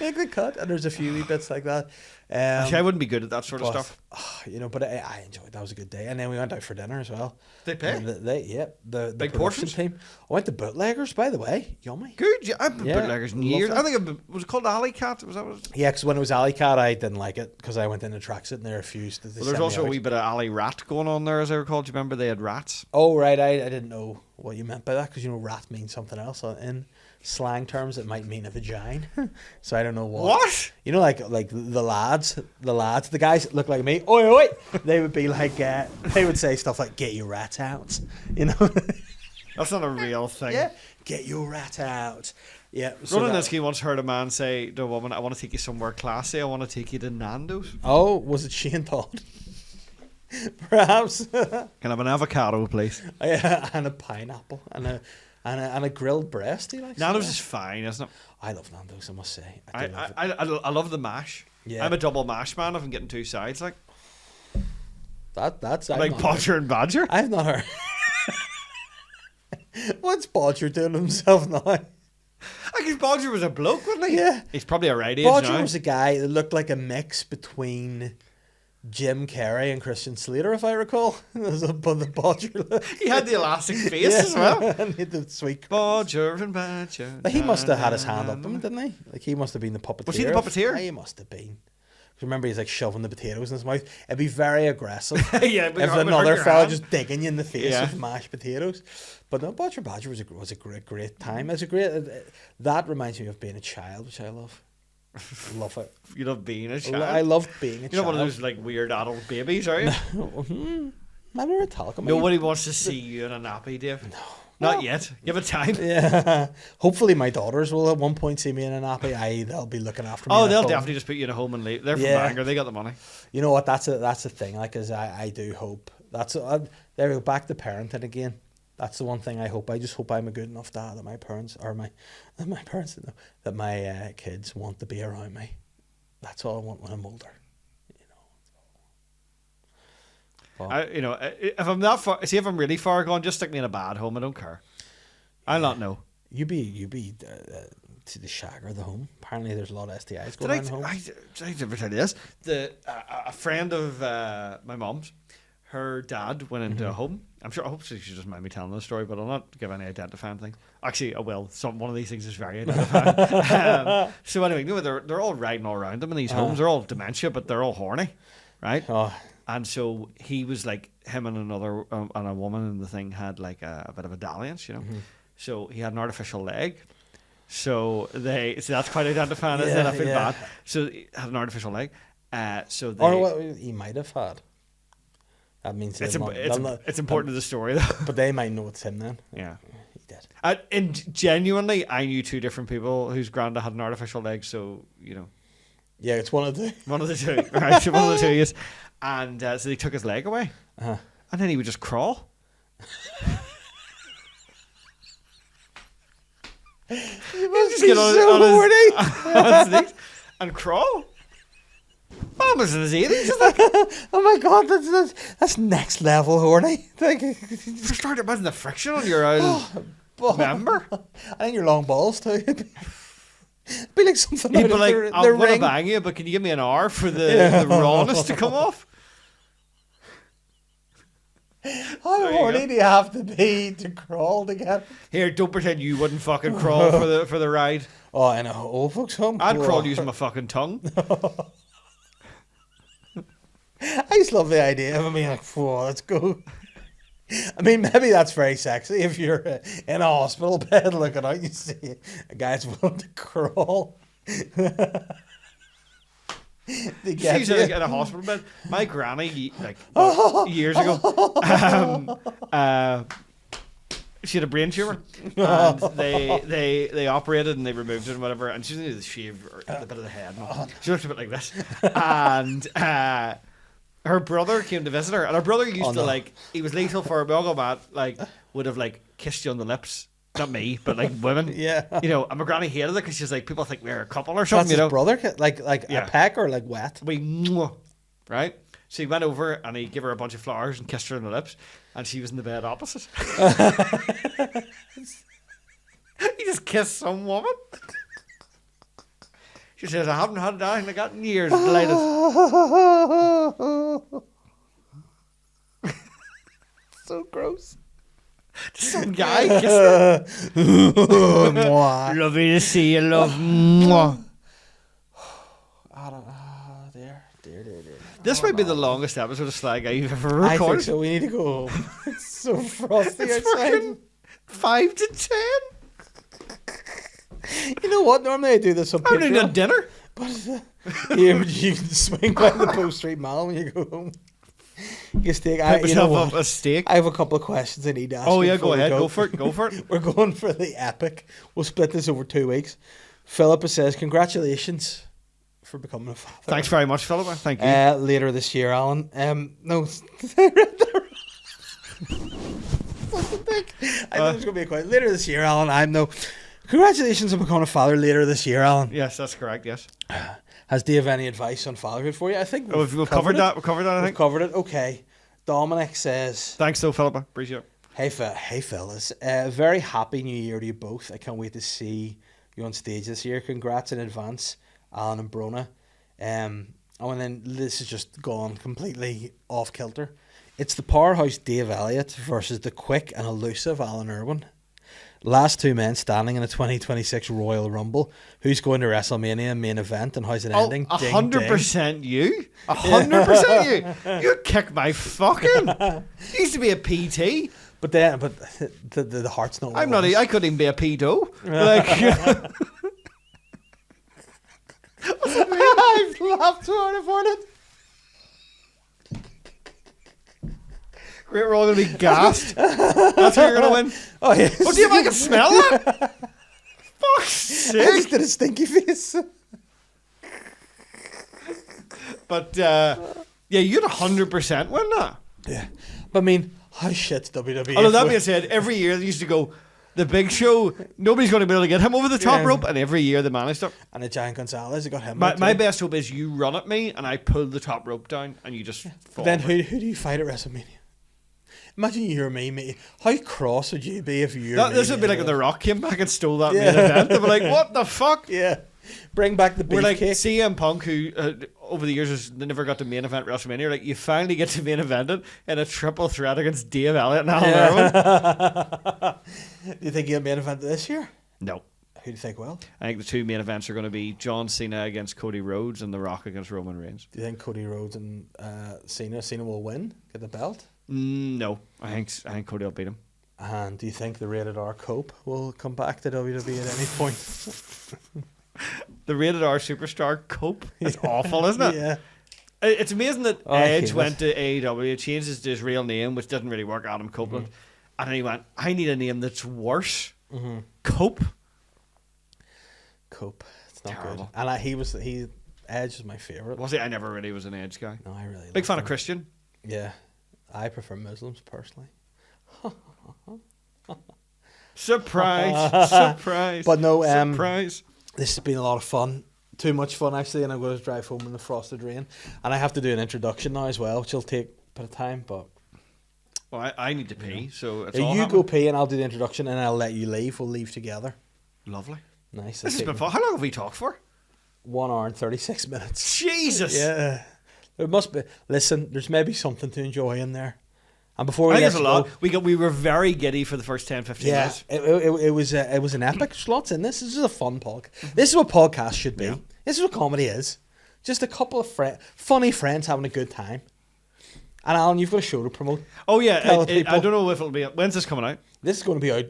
make the cut. And there's a few wee bits like that. Actually, I wouldn't be good at that sort of stuff. You know, but I enjoyed it. That was a good day. And then we went out for dinner as well. They pay? The Big production portions? team. I went to Bootleggers, by the way. Yummy. Good. Yeah, I've been Yeah, bootleggers in loved years. it. I think was it called Alley Cat? Was that what it was? Yeah, because when it was Alley Cat, I didn't like it because I went in a tracksuit and they refused to Well, there's also a wee bit of Alley Rat going on there, as I recall. Do you remember they had rats? Oh, right. I didn't know what you meant by that because, you know, rat means something else. In slang terms, it might mean a vagina. So I don't know what. What? You know, like the lads, the guys that look like me, oi, oi, they would be like, they would say stuff like, get your rat out. You know? That's not a real thing. Yeah. Get your rat out. Yeah. Ronan Ninsky once heard a man say to a woman, I want to take you somewhere classy. I want to take you to Nando's. Oh, was it Shane Todd? Perhaps. Can I have an avocado, please? Yeah, and a pineapple and a grilled breast. Do you like Nando's that? is fine, isn't it? I love Nando's, I must say. I do love it. I love the mash. Yeah. I'm a double mash man if I'm getting two sides. Like That's like Podger and Badger. I've not heard. What's Bodger doing to himself now? I guess Bodger was a bloke, wasn't he? Yeah. He's probably a right age Bodger now. was a guy that looked like a mix between Jim Carrey and Christian Slater, if I recall. There's a the Bodger look. He had the elastic face as well. And he had the sweet. Bodger and Badger. He must have had his hand up him, didn't he? Like he must have been the puppeteer. Was he the puppeteer? He must have been. Remember, he's like shoving the potatoes in his mouth. It'd be very aggressive. Yeah, if another fella just digging you in the face Yeah. with mashed potatoes. But no, Bodger was a great time. It's a great. That reminds me of being a child, which I love. Love it. You love being a child. I loved being a child. You're not one of those like weird adult babies, are you? I've never talked about Nobody wants to see you in a nappy, Dave. No. Not yet. Give it time. Yeah. Hopefully my daughters will at one point see me in a nappy. They'll be looking after me. Oh, at they'll home. definitely just put you in a home and leave. They're from Yeah. Bangor. They got the money. You know what? That's the thing. Like, as I do hope there we go, back to parenting again. That's the one thing I hope. I just hope I'm a good enough dad that my parents that my kids want to be around me. That's all I want when I'm older. You know. If I'm that far, see if I'm really far gone, just stick me in a bad home. I don't care. I'll not know. You be to the shag or the home. Apparently, there's a lot of STIs going Did on. I ever tell you this? A friend of my mum's, her dad went into a home. I hope she just mind me telling the story, but I'll not give any identifying things. Actually, I will. One of these things is very identifying. So anyway, you know, they're all riding all around them in these homes. They're all dementia, but they're all horny, right? Oh. And so he was like, him and another and a woman in the thing had like a bit of a dalliance, you know. So he had an artificial leg. So that's quite identifying, isn't it? I feel bad. So he had an artificial leg. Or what he might have had. That means it's important to the story, though. But they might know it's him then. Yeah. He did. And genuinely, I knew two different people whose granda had an artificial leg, so, you know. Yeah, it's one of the... One of the two, right? So one of the two, yes. And so they took his leg away. And then he would just crawl. You must Just be get so horny. on his knees and crawl. Well, was in his 80s. Oh my god, that's next level horny. Like, For starters, imagine the friction on your member. I think your long balls too. It'd be like something He'd out be of like, the I'm going to ring. bang you, but can you give me an hour for the rawness to come off? How There you horny go. do you have to be to crawl to get? Here, don't pretend you wouldn't fucking crawl for the ride. Oh, in a old folks home. I'd Whoa. crawl using my fucking tongue. I just love the idea of him being like, whoa, let's go. I mean, maybe that's very sexy if you're in a hospital bed looking out, you see a guy's willing to crawl. They She's get you. like in a hospital bed. My granny, like years ago, she had a brain tumor, and they operated and they removed it and whatever. And she needed to shave a bit of the head. She looked a bit like this, and her brother came to visit her, and her brother used to like, he was lethal for her. My uncle Matt like would have like kissed you on the lips. Not me, but like women. Yeah. You know, and my granny hated it because she's like, people think we're a couple or something. That's you know, his brother, like Yeah. a peck or like wet. Right? So he went over and he gave her a bunch of flowers and kissed her on the lips, and she was in the bed opposite. He just kissed some woman. She says, I haven't had anything like that in years. Delighted. So gross. Some guy kissed her. Mwah. Lovely to see you, love. Mwah. Dear. This might be the longest episode of Slag Guy you've ever I recorded. think so. We need to go home. It's so frosty It's outside. fucking 5 to 10. You know what? Normally I do this on I'm doing a Patreon. dinner. But you can swing by the Post Street Mall when you go home. You steak. Pick You know myself up what? a steak. I have a couple of questions I need to ask. Oh you yeah, before go we ahead. Go for it. Go for it. We're going for the epic. We'll split this over 2 weeks. Philippa says, congratulations for becoming a father. Thanks very much, Philippa. Thank you. Later this year, Alan. No. I thought it was going to be a question. Later this year, Alan. Congratulations on becoming a father later this year, Alan. Yes, that's correct. Yes. Has Dave any advice on fatherhood for you? I think We've covered that. We've covered that. I We've think. covered it. Okay. Dominic says, Thanks, though, Philippa. Appreciate it. Hey fellas, very happy new year to you both. I can't wait to see you on stage this year. Congrats in advance, Alan and Brona. And then this has just gone completely off kilter. It's the powerhouse Dave Elliott versus the quick and elusive Alan Irwin. Last two men standing in the 2026 Royal Rumble. Who's going to WrestleMania main event and how's it ending? 100% you. 100% you. You kick my fucking. You used to be a PT. But the heart's not. I'm not. I couldn't even be a pedo. Like. I've laughed too hard for it. Great, we're all going to be gassed. That's how you're going to win. Oh yeah. Oh, do you think I can smell that? Fuck's I sake. just did a stinky face. But, yeah, you'd 100% win that. Yeah. But I mean, how shit's WWE? Although that being said, every year they used to go, the Big Show, nobody's going to be able to get him over the top Yeah. rope, and every year they managed it. And a Giant Gonzalez, I got him. My best hope is you run at me, and I pull the top rope down, and you just fall. Then over. who do you fight at WrestleMania? Imagine you're me, mate. How cross would you be if you're This would be like if The Rock came back and stole that main event. They'd be like, what the fuck? Yeah. Bring back the We're like beefcake. CM Punk, who over the years has never got to main event WrestleMania. Like, you finally get to main event it in a triple threat against Dave Elliott and Alan Irwin. Do you think he'll main event this year? No. Who do you think will? I think the two main events are going to be John Cena against Cody Rhodes and The Rock against Roman Reigns. Do you think Cody Rhodes and Cena will win, get the belt? No. I think Cody will beat him. And do you think the Rated R Cope will come back to WWE at any point? The Rated R Superstar Cope. It's awful, isn't it? Yeah. It's amazing that I hate Edge it. went to AEW, changed his real name, which didn't really work, Adam Copeland. And then he went, I need a name that's worse. Cope. Cope. It's not Terrible. good. And Edge was my favourite. Was he? I never really was an Edge guy. No, I really Big fan loved of him. Christian. Yeah. I prefer Muslims personally. Surprise. Surprise. But no, surprise. This has been a lot of fun. Too much fun, actually, and I'm going to drive home in the frosted rain. And I have to do an introduction now as well, which will take a bit of time. But Well, I need to pee, so it's you all go happening. pee and I'll do the introduction and I'll let you leave. We'll leave together. Lovely. Nice. This has been fun. How long have we talked for? 1 hour and 36 minutes. Jesus. Yeah. There must be. Listen, there's maybe something to enjoy in there. And before I we think let it's a you lot. go, We were very giddy for the first 10, 15 yeah, minutes. it was an epic. There's lots in this. This is a fun podcast. This is what podcasts should be. Yeah. This is what comedy is. Just a couple of funny friends having a good time. And Alan, you've got a show to promote. Oh, yeah. Tell the people. I don't know if it'll be. When's this coming out? This is going to be out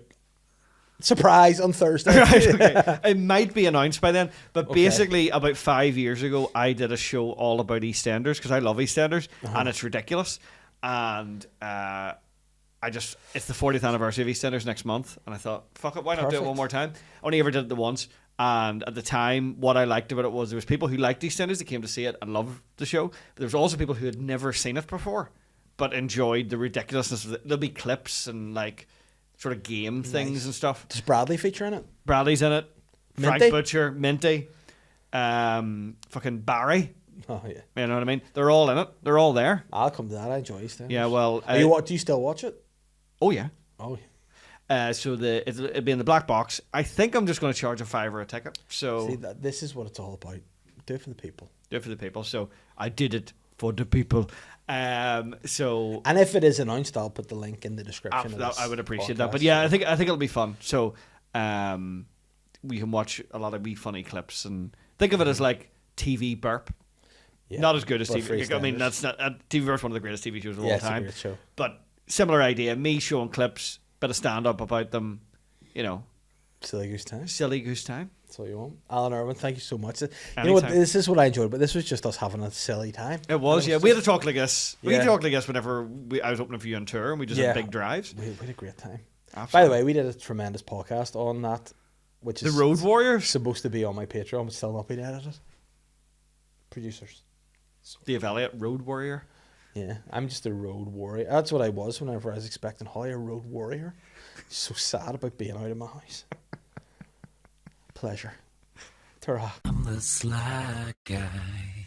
Surprise on Thursday. Right, okay. It might be announced by then, but basically about 5 years ago I did a show all about EastEnders because I love EastEnders and it's ridiculous, and it's the 40th anniversary of EastEnders next month, and I thought, fuck it, why not do it one more time? Only ever did it once, and at the time what I liked about it was there was people who liked EastEnders that came to see it and loved the show, but there was also people who had never seen it before but enjoyed the ridiculousness of it. There'll be clips and like sort of game things and stuff. Does Bradley feature in it? Bradley's in it. Minty? Frank Butcher, Minty, fucking Barry. Oh yeah. You know what I mean? They're all in it. They're all there. I'll come to that. I enjoy EastEnders. Yeah, well... do you still watch it? Oh, yeah. Oh, yeah. So it'll be in the black box. I think I'm just going to charge $5 a ticket. So See, this is what it's all about. Do it for the people. Do it for the people. So I did it for the people. And if it is announced, I'll put the link in the description. I would appreciate that. But yeah, I think it'll be fun. So we can watch a lot of wee funny clips and think of it as like TV burp. Yeah, not as good as TV. I mean, that's not TV burp's one of the greatest TV shows of all time. It's a great show. But similar idea. Me showing clips, bit of stand up about them. You know, silly goose time. Silly goose time. That's what you want. Alan Irwin, thank you so much. Anytime. You know what? This is what I enjoyed, but this was just us having a silly time. It was, yeah. We had to talk like this. We had to talk like this whenever I was opening for you on tour, and we just had big drives. We had a great time. Absolutely. By the way, we did a tremendous podcast on that, which is The Road Warriors, supposed to be on my Patreon, but still not been edited. Producers. Dave Elliott, Road Warrior. Yeah, I'm just a road warrior. That's what I was whenever I was expecting Holly, a road warrior. So sad about being out of my house. Pleasure. Ta-ra. I'm the sly guy.